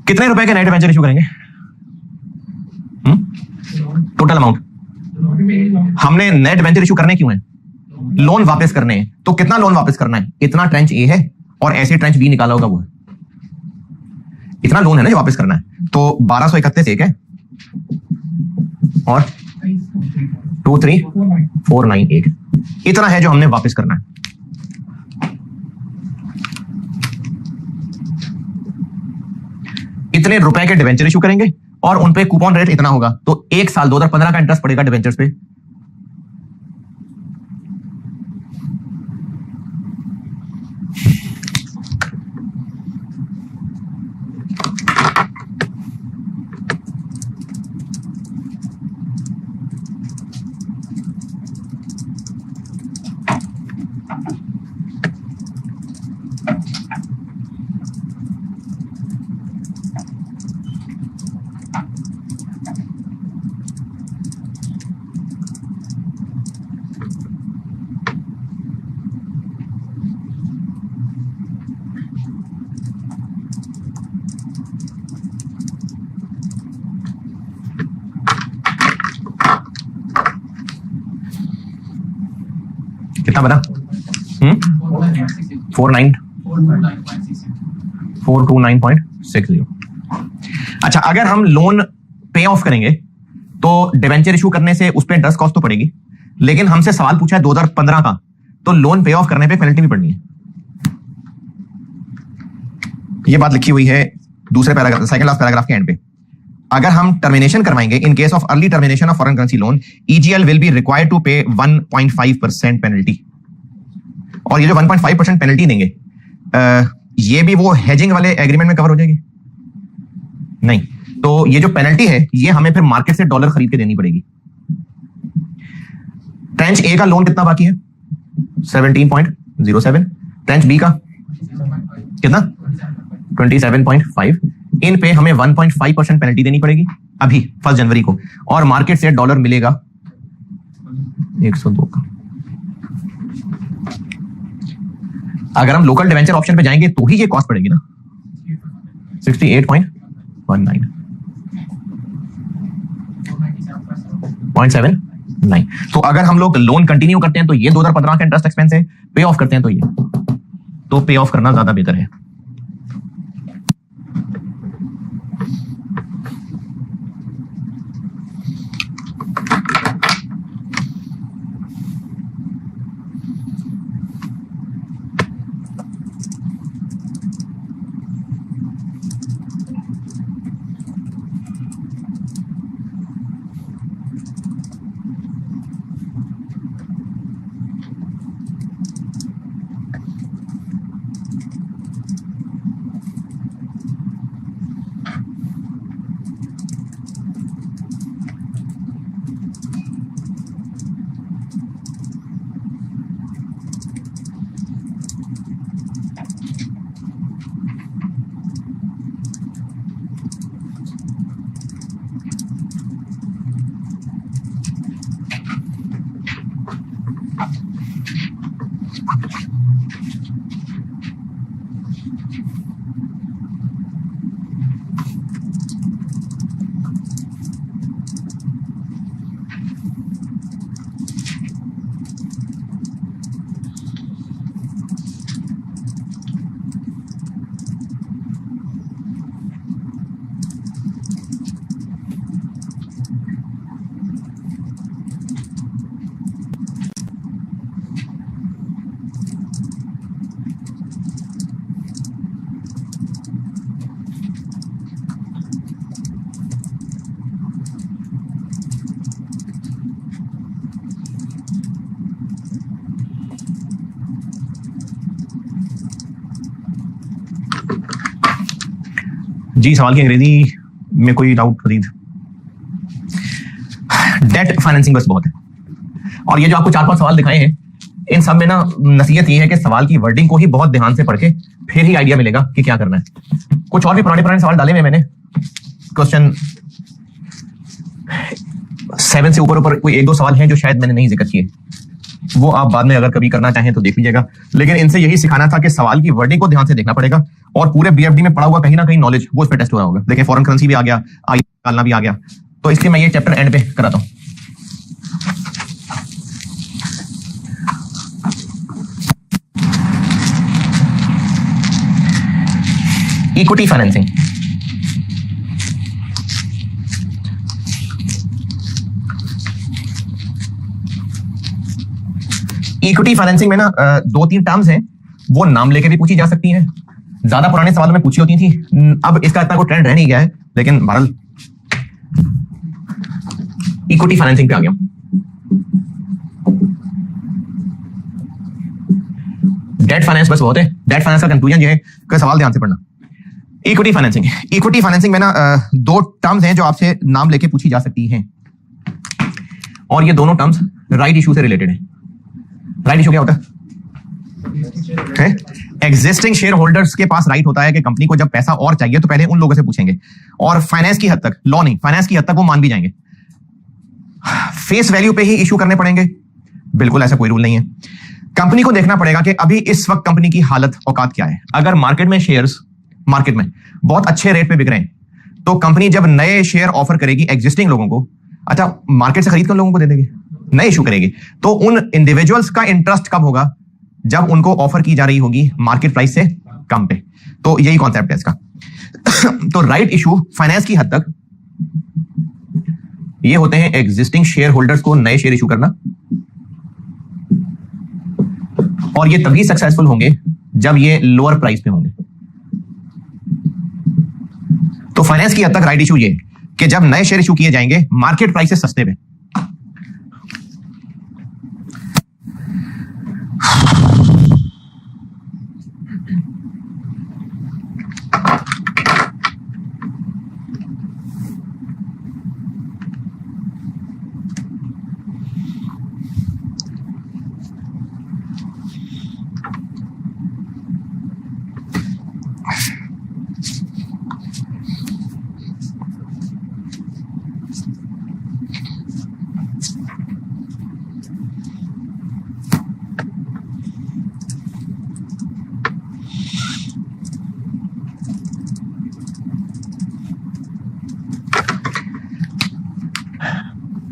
कितने रुपए के नए डिवेंचर इशू करेंगे? Total amount. हमने नए डिवेंचर इशू करने क्यों है? लोन वापस करने हैं। तो कितना लोन वापस करना है? इतना ट्रेंच ए है और ऐसे ट्रेंच बी निकाला होगा वो है। इतना लोन है ना जो वापस करना है। तो 1231 एक है और 23491 एक, इतना है जो हमने वापस करना है। इतने रुपए के डिवेंचर इशू करेंगे और उन पे कूपन रेट इतना होगा। तो 1 साल 2015 का इंटरेस्ट पड़ेगा डिवेंचर्स पे। कितना बना? 429.60। अच्छा, अगर हम लोन पे ऑफ करेंगे तो डिवेंचर इशू करने से उस पर इंटरेस्ट कॉस्ट तो पड़ेगी, लेकिन हमसे सवाल पूछा है 2015 का, तो लोन पे ऑफ करने पे पेनल्टी भी पड़नी है। ये बात लिखी हुई है दूसरे पैराग्राफ, सेकंड लास्ट पैराग्राफ के एंड पे। अगर हम टर्मिनेशन करवाएंगे in case of early termination of foreign currency loan, EGL will be required to pay 1.5% penalty. और ये जो 1.5% पेनल्टी देंगे, ये भी वो हेजिंग वाले एग्रीमेंट में कवर हो जाएगी? नहीं। तो ये जो पेनल्टी है ये हमें फिर मार्केट से डॉलर खरीद के देनी पड़ेगी। ट्रेंच ए का लोन कितना बाकी है? 17.07। ट्रेंच बी का कितना? 27.5। इन पे हमें 1.5% पेनल्टी देनी पड़ेगी अभी 1 जनवरी को, और मार्केट से डॉलर मिलेगा 102 का। अगर हम लोकल डिवेंचर ऑप्शन पे जाएंगे तो ही ये कॉस्ट पड़ेगी ना, 68.79। तो अगर हम लोग लोन कंटिन्यू करते हैं तो ये 2015 का इंटरेस्ट एक्सपेंस है, पे ऑफ करते हैं तो ये, तो पे ऑफ करना ज्यादा बेहतर है। जी, सवाल की अंग्रेजी में कोई डाउट खरीद। डेट फाइनेंसिंग बस बहुत है। और ये जो आपको 4-5 सवाल दिखाए हैं, इन सब में ना नसीहत ये है कि सवाल की वर्डिंग को ही बहुत ध्यान से पढ़ के फिर ही आइडिया मिलेगा कि क्या करना है। कुछ और भी पुराने सवाल डाले हुए मैंने, क्वेश्चन 7 से ऊपर कोई 1-2 सवाल हैं जो शायद मैंने नहीं जिक्र किए, वो आप बाद में अगर कभी करना चाहें तो देख लीजिएगा। लेकिन इनसे यही सिखाना था कि सवाल की वर्डिंग को ध्यान से देखना पड़ेगा और पूरे बीएफडी में पढ़ा हुआ कहीं ना कहीं नॉलेज वो इस पे टेस्ट हो रहा होगा। देखिए, फॉरेन करेंसी भी आ गया, आई निकालना भी आ गया, तो इसलिए मैं ये चैप्टर एंड पे कराता हूं। इक्विटी फाइनेंसिंग, इक्विटी फाइनेंसिंग में ना 2-3 टर्म्स हैं, वो नाम लेके भी पूछी जा सकती हैं। ज्यादा पुराने सवालों में पूछी होती थी, अब इसका इतना कोई ट्रेंड रह नहीं गया है, लेकिन बहरहाल इक्विटी फाइनेंसिंग पे आ गया। डेट फाइनेंस बस बहुत है। डेट फाइनेंस का कंक्लूजन ये है कि सवाल ध्यान से पढ़ना। इक्विटी फाइनेंसिंग में ना 2 टर्म्स हैं जो आपसे नाम लेके पूछी जा सकती हैं, और ये दोनों टर्म्स राइट इशू से रिलेटेड है। राइट इशू क्या होता है? एग्जिस्टिंग शेयर होल्डर्स के पास राइट होता है कि कंपनी को जब पैसा और चाहिए तो पहले उन लोगों से पूछेंगे, और फाइनेंस की हद तक, लॉ नहीं, फाइनेंस की हद तक वो मान भी जाएंगे। फेस वैल्यू पे ही इशू करने पड़ेंगे? बिल्कुल ऐसा कोई रूल नहीं है। कंपनी को देखना पड़ेगा कि अभी इस वक्त कंपनी की हालत औकात क्या है। अगर मार्केट में शेयर्स मार्केट में बहुत अच्छे रेट पे बिक रहे हैं, तो कंपनी जब नए शेयर ऑफर करेगी एग्जिस्टिंग लोगों को, अच्छा मार्केट से खरीद कर लोगों को दे देगी, नए इशू करेगी, तो उन इंडिविजुअल्स का इंटरेस्ट कब होगा? जब उनको ऑफर की जा रही होगी मार्केट प्राइस से कम पे। तो यही कॉन्सेप्ट है इसका। तो राइट इशू फाइनेंस की हद तक ये होते हैं एग्जिस्टिंग शेयर होल्डर्स को नए शेयर इशू करना, और ये तभी सक्सेसफुल होंगे जब ये लोअर प्राइस पे होंगे। तो फाइनेंस की हद तक राइट इशू ये कि जब नए शेयर इशू किए जाएंगे मार्केट प्राइस से सस्ते पे।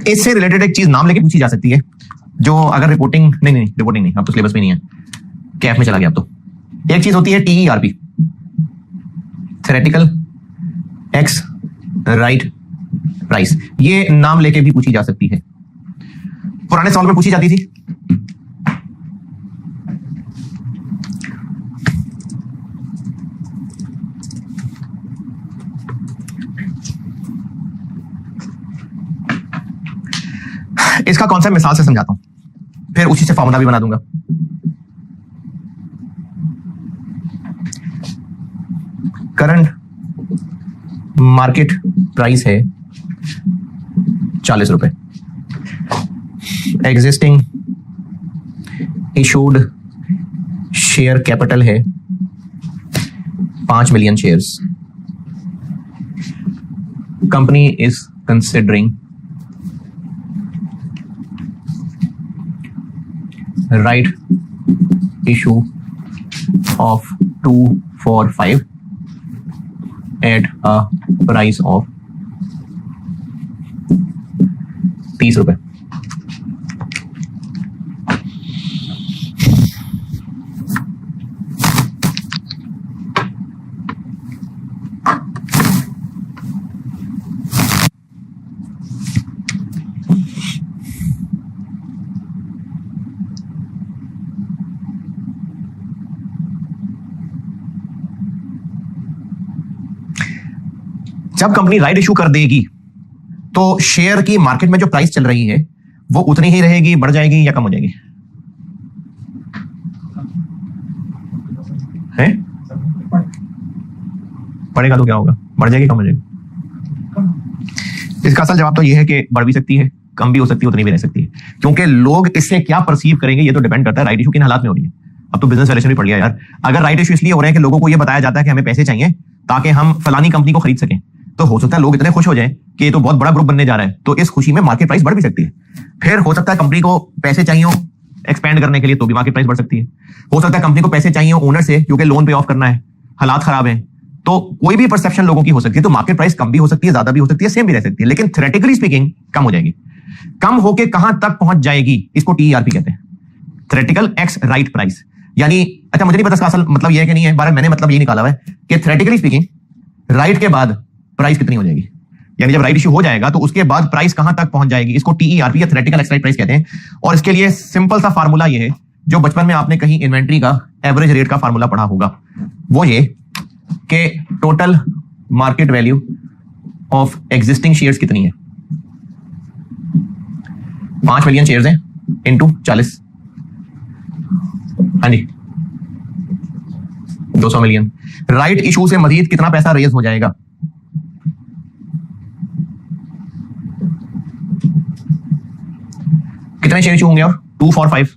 इससे रिलेटेड एक चीज नाम लेके पूछी जा सकती है, जो अगर रिपोर्टिंग नहीं, अब तो सिलेबस में नहीं है, कैफ में चला गया। अब तो एक चीज होती है TERP, theoretical x right price. ये नाम लेके भी पूछी जा सकती है, पुराने सवाल में पूछी जाती थी। इसका कॉन्सेप्ट मिसाल से समझाता हूं, फिर उसी से फॉर्मूला भी बना दूंगा। करंट मार्केट प्राइस है 40 रुपए, एग्जिस्टिंग इशूड शेयर कैपिटल है 5 million shares. Company is considering right issue of 2 for 5 at a price of 30 रुपए। जब कंपनी राइट इशू कर देगी तो शेयर की मार्केट में जो प्राइस चल रही है वो उतनी ही रहेगी, बढ़ जाएगी या कम हो जाएगी? है? पड़ेगा तो क्या होगा? बढ़ जाएगी कम हो जाएगी? इसका असल जवाब तो ये है कि बढ़ भी सकती है, कम भी हो सकती है, उतनी भी रह सकती है, क्योंकि लोग इससे क्या परसीव करेंगे ये तो डिपेंड करता है राइट इशू किन हालात में हो रही है। अब तो बिजनेस वैल्यूएशन भी पड़ गया यार। अगर राइट इशू इसलिए हो रहे हैं कि लोगों को ये बताया जाता है कि हमें पैसे चाहिए ताकि हम फलानी कंपनी को खरीद सकें, तो हो सकता है लोग इतने खुश हो जाएं कि ये तो बहुत बड़ा ग्रुप बनने जा रहा है, तो इस खुशी में मार्केट प्राइस बढ़ भी सकती है। फिर हो सकता है कंपनी को पैसे चाहिए एक्सपेंड करने के लिए, तो भी मार्केट प्राइस बढ़ सकती है। हो सकता है कंपनी को पैसे चाहिए ओनर से क्योंकि लोन पे ऑफ करना है, हालात खराब है, तो कोई भी परसेप्शन लोगों की हो सकती है, तो मार्केट प्राइस कम भी हो सकती है, ज्यादा भी हो सकती है, सेम भी रह सकती है, लेकिन थ्योरेटिकली स्पीकिंग कम हो जाएगी। कम होके कहां तक पहुंच जाएगी, इसको टीईआरपी कहते हैं, थ्योरेटिकल एक्स राइट प्राइस। यानी अच्छा मुझे नहीं पता इसका असल मतलब ये है कि नहीं है, बारे मैंने मतलब ये निकाला हुआ है कि थ्योरेटिकली स्पीकिंग राइट के बाद प्राइस कितनी हो जाएगी, यानी जब राइट इशू हो जाएगा तो उसके बाद प्राइस कहां तक पहुंच जाएगी, इसको टीईआरपी या थ्योरेटिकल एक्स राइट प्राइस कहते हैं। और इसके लिए सिंपल सा फार्मूला ये है, जो बचपन में आपने कहीं इन्वेंट्री का एवरेज रेट का फार्मूला पढ़ा होगा, वो ये कि total market value of existing shares कितनी है, 5 मिलियन शेयर्स हैं इंटू 40, हाँ जी 200 मिलियन। राइट इशू से मजीद कितना पैसा रेज हो जाएगा, कितने शेयर इशू होंगे और 2 for 5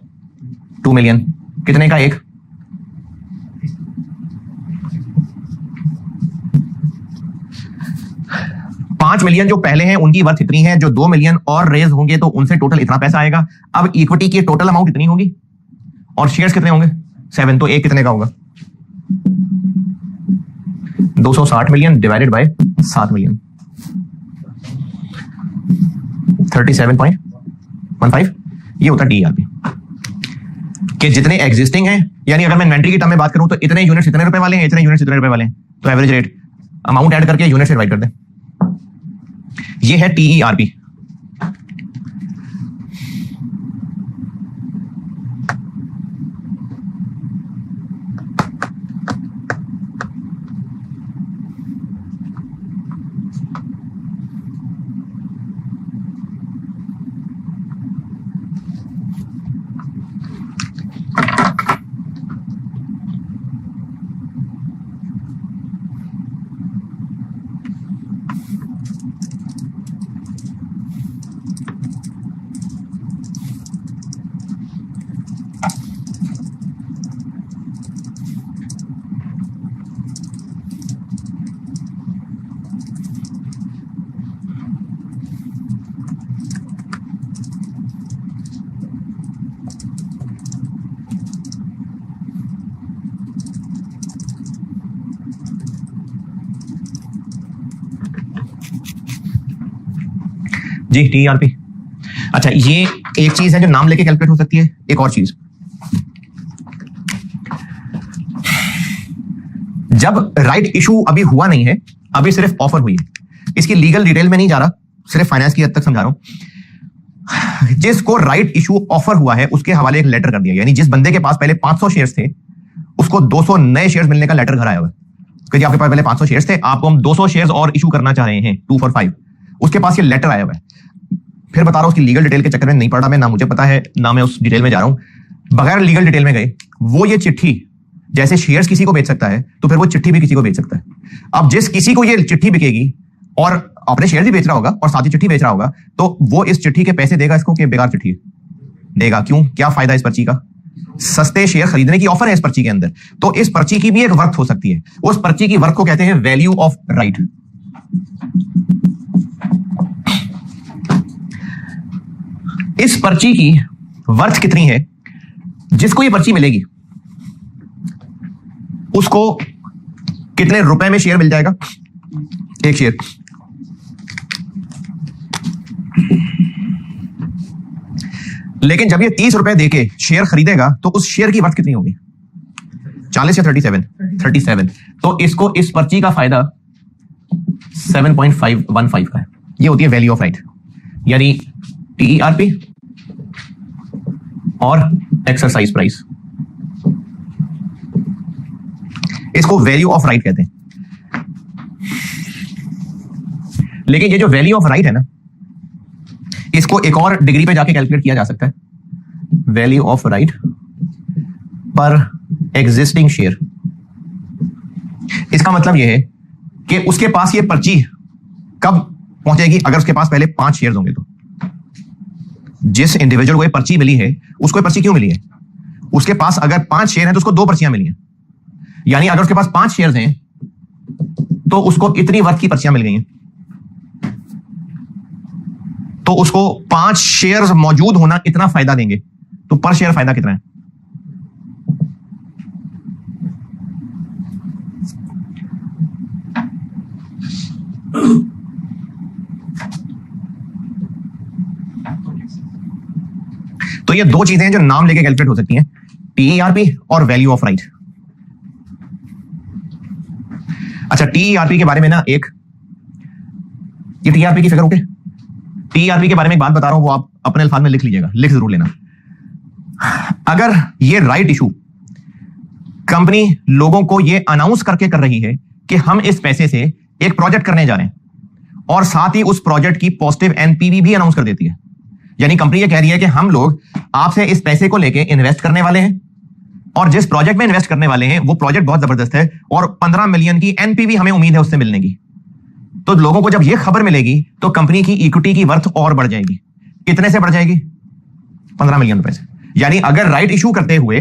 2 मिलियन, कितने का एक, पांच मिलियन जो पहले हैं उनकी वर्थ इतनी है, जो 2 मिलियन और रेज होंगे तो उनसे टोटल इतना पैसा आएगा। अब इक्विटी की टोटल अमाउंट इतनी होगी और शेयर्स कितने होंगे 7, तो एक कितने का होगा 260 मिलियन डिवाइडेड बाय 7 मिलियन, 37.15, ये होता है टीआरपी कि जितने एग्जिस्टिंग हैं, यानी अगर मैं इन्वेंट्री की टर्म में बात करूं तो इतने यूनिट्स इतने रुपए वाले हैं, इतने यूनिट्स इतने रुपए वाले हैं, तो एवरेज रेट अमाउंट ऐड करके यूनिट से डिवाइड कर दें, ये है टीईआरपी। जी टीआरपी। अच्छा ये एक चीज है जो नाम लेके कैलकुलेट हो सकती है, एक और चीज जब राइट इशू अभी हुआ नहीं है, अभी सिर्फ ऑफर हुई है, इसकी लीगल डिटेल में नहीं जा रहा, सिर्फ फाइनेंस की हद तक समझा रहा हूं। जिसको राइट इशू ऑफर हुआ है उसके हवाले एक लेटर कर दिया, यानी जिस बंदे के पास पहले 500 शेयर्स थे उसको 200 नए शेयर्स मिलने का लेटर घर आया हुआ है कि आपके पास पहले 500 शेयर्स थे, आपको हम 200 शेयर्स और इशू करना चाह रहे हैं 2 for 5, उसके पास ये लेटर आया हुआ है। फिर बता रहा हूं उसकी लीगल डिटेल के चक्कर में नहीं पढ़ा मैं, ना मुझे पता है ना मैं उस डिटेल में जा रहा हूं, बगैर लीगल डिटेल में गए वो ये चिट्ठी जैसे शेयर्स किसी को बेच सकता है तो फिर वो चिट्ठी भी किसी को बेच सकता है। अब जिस किसी को ये चिट्ठी बिकेगी और अपने शेयर भी बेच रहा होगा और साथ ही चिट्ठी बेच रहा होगा, तो वो इस चिट्ठी के पैसे देगा इसको कि बेकार चिट्ठी देगा? क्यों, क्या फायदा इस पर्ची का? सस्ते शेयर खरीदने की ऑफर है इस पर्ची के अंदर, तो इस पर्ची की भी एक वर्थ हो सकती है, उस पर्ची की वर्थ को कहते हैं वैल्यू ऑफ राइट। इस पर्ची की वर्थ कितनी है, जिसको ये पर्ची मिलेगी उसको कितने रुपए में शेयर मिल जाएगा एक शेयर? लेकिन जब ये 30 रुपए देके शेयर खरीदेगा तो उस शेयर की वर्थ कितनी होगी, 40 या 37? 37। तो इसको इस पर्ची का फायदा 7.515 का है, ये होती है वैल्यू ऑफ राइट, यानी टीईआरपी और एक्सरसाइज प्राइस, इसको वैल्यू ऑफ राइट कहते हैं। लेकिन ये जो वैल्यू ऑफ राइट है ना, इसको एक और डिग्री पे जाके कैलकुलेट किया जा सकता है, वैल्यू ऑफ राइट पर एग्जिस्टिंग शेयर। इसका मतलब यह है कि उसके पास ये पर्ची कब पहुंचेगी, अगर उसके पास पहले 5 शेयर्स होंगे तो। जिस इंडिविजुअल को ये पर्ची मिली है, उसको ये पर्ची क्यों मिली है? उसके पास अगर 5 शेयर हैं तो उसको 2 पर्चियां मिली हैं। यानी अगर उसके पास 5 शेयर्स हैं तो उसको इतनी वर्थ की पर्चियां मिल गई हैं। तो उसको 5 शेयर्स मौजूद होना इतना फायदा देंगे। तो पर शेयर फायदा कितना है? तो ये 2 चीजें हैं जो नाम लेके कैलकुलेट हो सकती हैं, टीईआरपी और वैल्यू ऑफ राइट। अच्छा, टीईआरपी के बारे में ना ये टीआरपी की फिगर ओके। टीआरपी के बारे में एक बात बता रहा हूं, वो आप अपने अल्फाज में लिख लीजिएगा, लिख जरूर लेना। अगर ये राइट इशू कंपनी लोगों को ये अनाउंस करके कर रही है कि हम इस पैसे से एक प्रोजेक्ट करने जा रहे हैं, और साथ ही उस प्रोजेक्ट की पॉजिटिव एनपीवी भी अनाउंस कर देती है, यानी कंपनी ये कह रही है कि हम लोग आपसे इस पैसे को लेके इन्वेस्ट करने वाले हैं, और जिस प्रोजेक्ट में इन्वेस्ट करने वाले हैं वो प्रोजेक्ट बहुत जबरदस्त है, और 15 मिलियन की एनपीवी हमें उम्मीद है उससे मिलने की। तो लोगों को जब ये खबर मिलेगी तो कंपनी की इक्विटी की वर्थ और बढ़ जाएगी। कितने से बढ़ जाएगी? 15 मिलियन रुपए से। यानी अगर राइट इशू करते हुए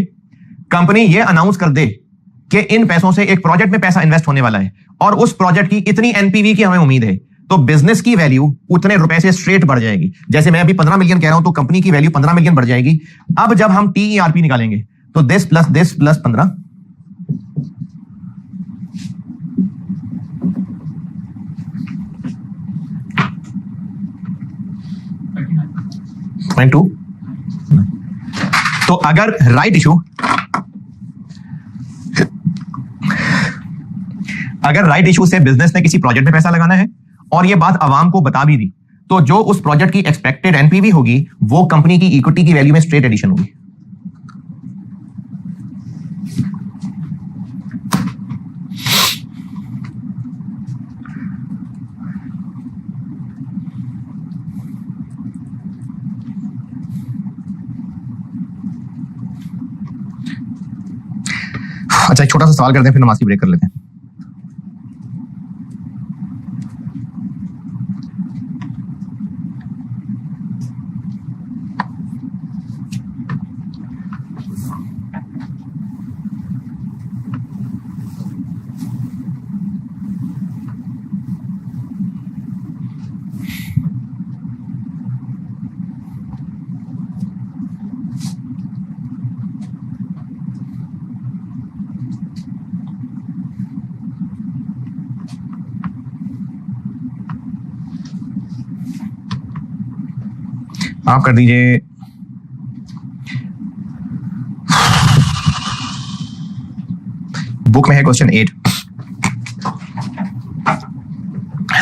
कंपनी ये अनाउंस कर दे कि इन पैसों से एक प्रोजेक्ट में पैसा इन्वेस्ट होने वाला है, और उस प्रोजेक्ट की इतनी एनपीवी की हमें उम्मीद है, तो बिजनेस की वैल्यू उतने रुपए से स्ट्रेट बढ़ जाएगी। जैसे मैं अभी 15 मिलियन कह रहा हूं तो कंपनी की वैल्यू 15 मिलियन बढ़ जाएगी। अब जब हम टीईआरपी निकालेंगे तो दिस प्लस 15 2। तो अगर राइट इशू से बिजनेस ने किसी प्रोजेक्ट में पैसा लगाना है और ये बात आवाम को बता भी दी, तो जो उस प्रोजेक्ट की एक्सपेक्टेड एनपीवी होगी वो कंपनी की इक्विटी की वैल्यू में स्ट्रेट एडिशन होगी। अच्छा, एक छोटा सा सवाल करते हैं, फिर नमाज की ब्रेक कर लेते हैं। आप कर दीजिए बुक में है question 8,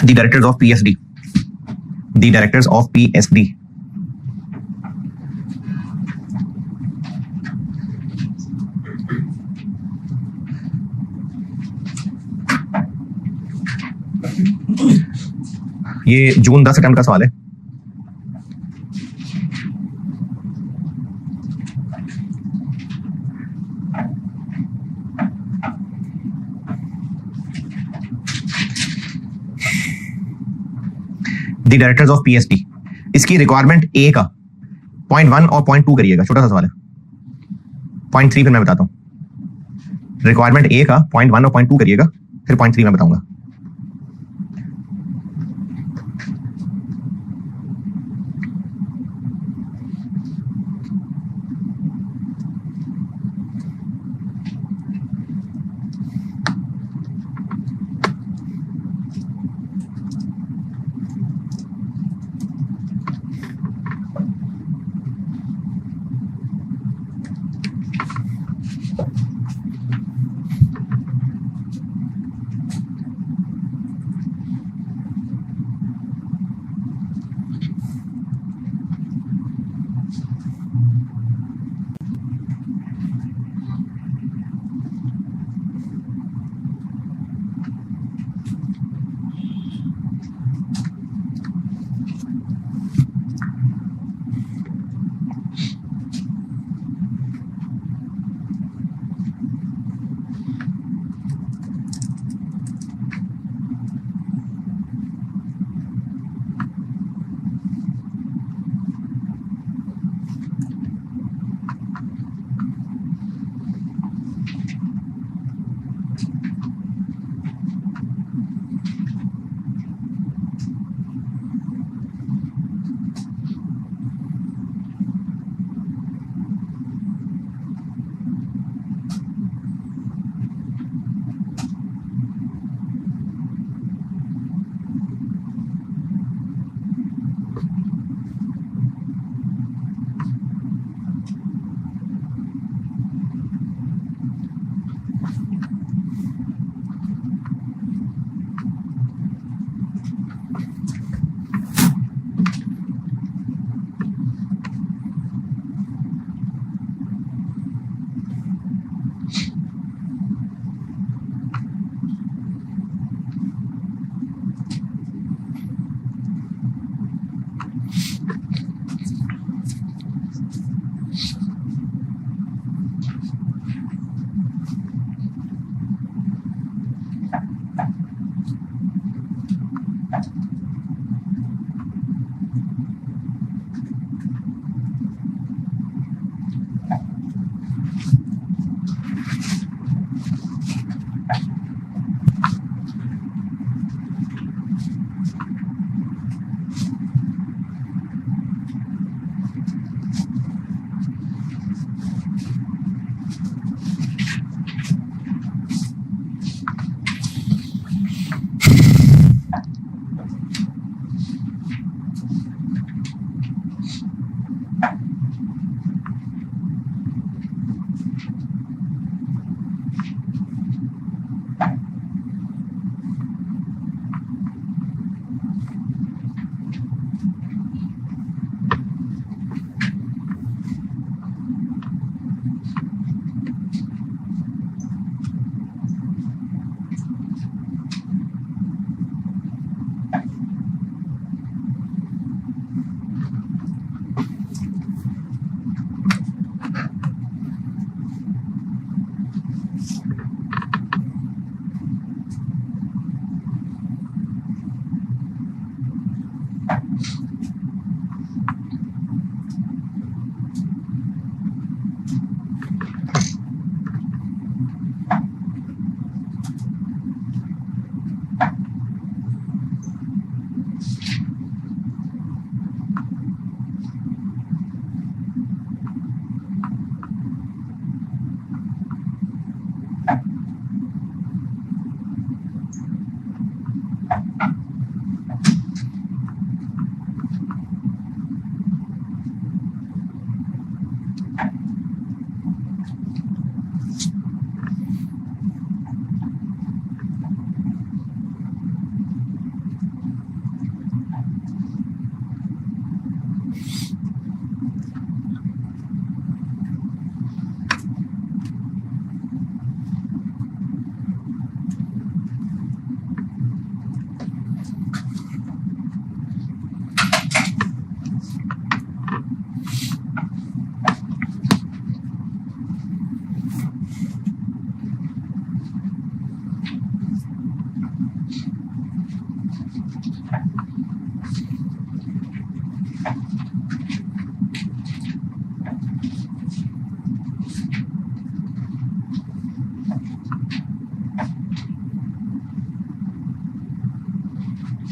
the directors of PSD, the directors of PSD. ये जून 10 अटेम्प्ट का सवाल है। दी डायरेक्टर्स ऑफ पीएसडी, इसकी रिक्वायरमेंट ए का 0.1 और 0.2 करिएगा, छोटा सा सवाल है। 0.3 फिर मैं बताता हूं। रिक्वायरमेंट ए का 0.1 और 0.2 करिएगा, फिर 0.3 मैं बताऊंगा।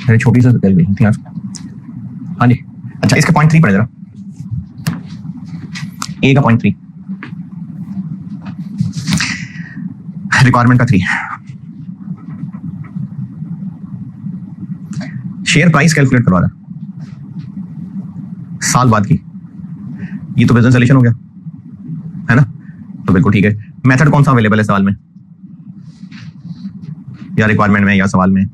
अरे छोटी सी कैलकुलेशन थी आज। हाँ जी, अच्छा इसका 0.3 पड़े जरा, ए का 0.3, रिक्वायरमेंट का 3। शेयर प्राइस कैलकुलेट करवा रहा साल बाद की, ये तो बिजनेस रिलेशन हो गया है ना, तो बिल्कुल ठीक है। मेथड कौन सा अवेलेबल है सवाल में या रिक्वायरमेंट में या सवाल में?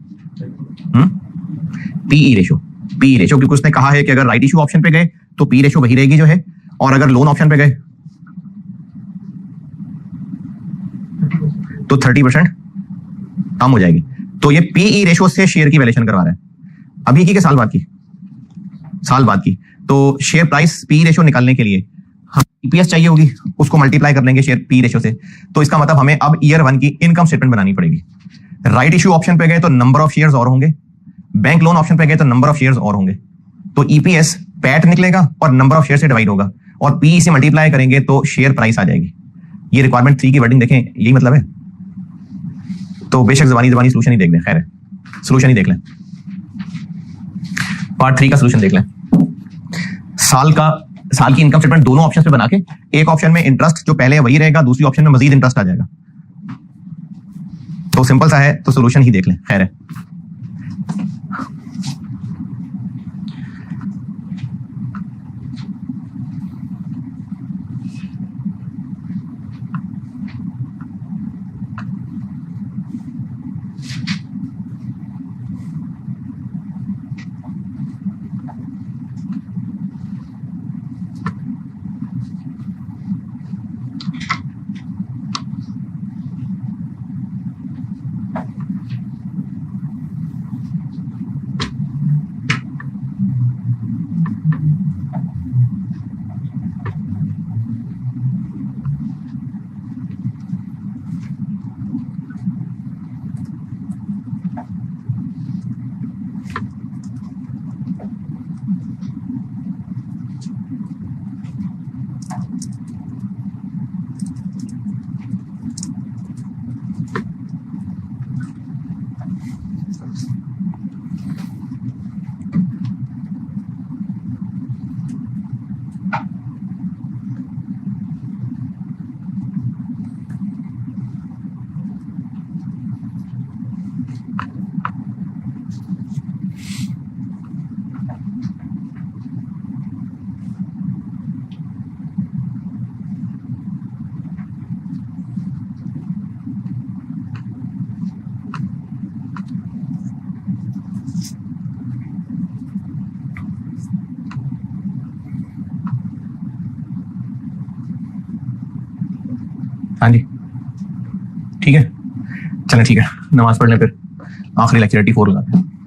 पीई रेशो, पी रेशो, क्योंकि उसने कहा है कि अगर राइट इशू ऑप्शन पे गए तो पी रेशो वही रहेगी जो है, और अगर लोन ऑप्शन पे गए तो 30% कम हो जाएगी। तो ये पीई रेशो से शेयर की वैल्यूएशन करवा रहा है, अभी की के साल बाद की, साल बाद की। तो शेयर प्राइस पी रेशो निकालने के लिए हम ईपीएस चाहिए होगी, उसको मल्टीप्लाई कर लेंगे शेयर पी रेशो से। तो इसका मतलब हमें अब ईयर 1 की इनकम स्टेटमेंट बनानी पड़ेगी। राइट इशू ऑप्शन पे गए तो नंबर ऑफ शेयर्स और होंगे, बैंक लोन ऑप्शन पे गए तो नंबर ऑफ शेयर्स और होंगे। तो ईपीएस पैट निकलेगा और नंबर ऑफ शेयर से डिवाइड होगा, और पी से मल्टीप्लाई करेंगे तो शेयर प्राइस आ जाएगी। ये रिक्वायरमेंट 3 की वर्डिंग देखें, यही मतलब है। तो बेशक जबानी सोल्यूशन ही देख लें, खैर है सोल्यूशन ही देख लें, पार्ट 3 का सोल्यूशन देख लें। साल की इनकम स्टेटमेंट दोनों ऑप्शन पे बना के, एक ऑप्शन में इंटरेस्ट जो पहले है वही रहेगा, दूसरी ऑप्शन में मजीद इंटरेस्ट आ जाएगा। तो सिंपल सा है, तो सोल्यूशन ही देख लें, खैर है। हाँ जी ठीक है, चलें ठीक है, नमाज पढ़ लें, फिर आखिरी लेक्चर 84 लगाते हैं।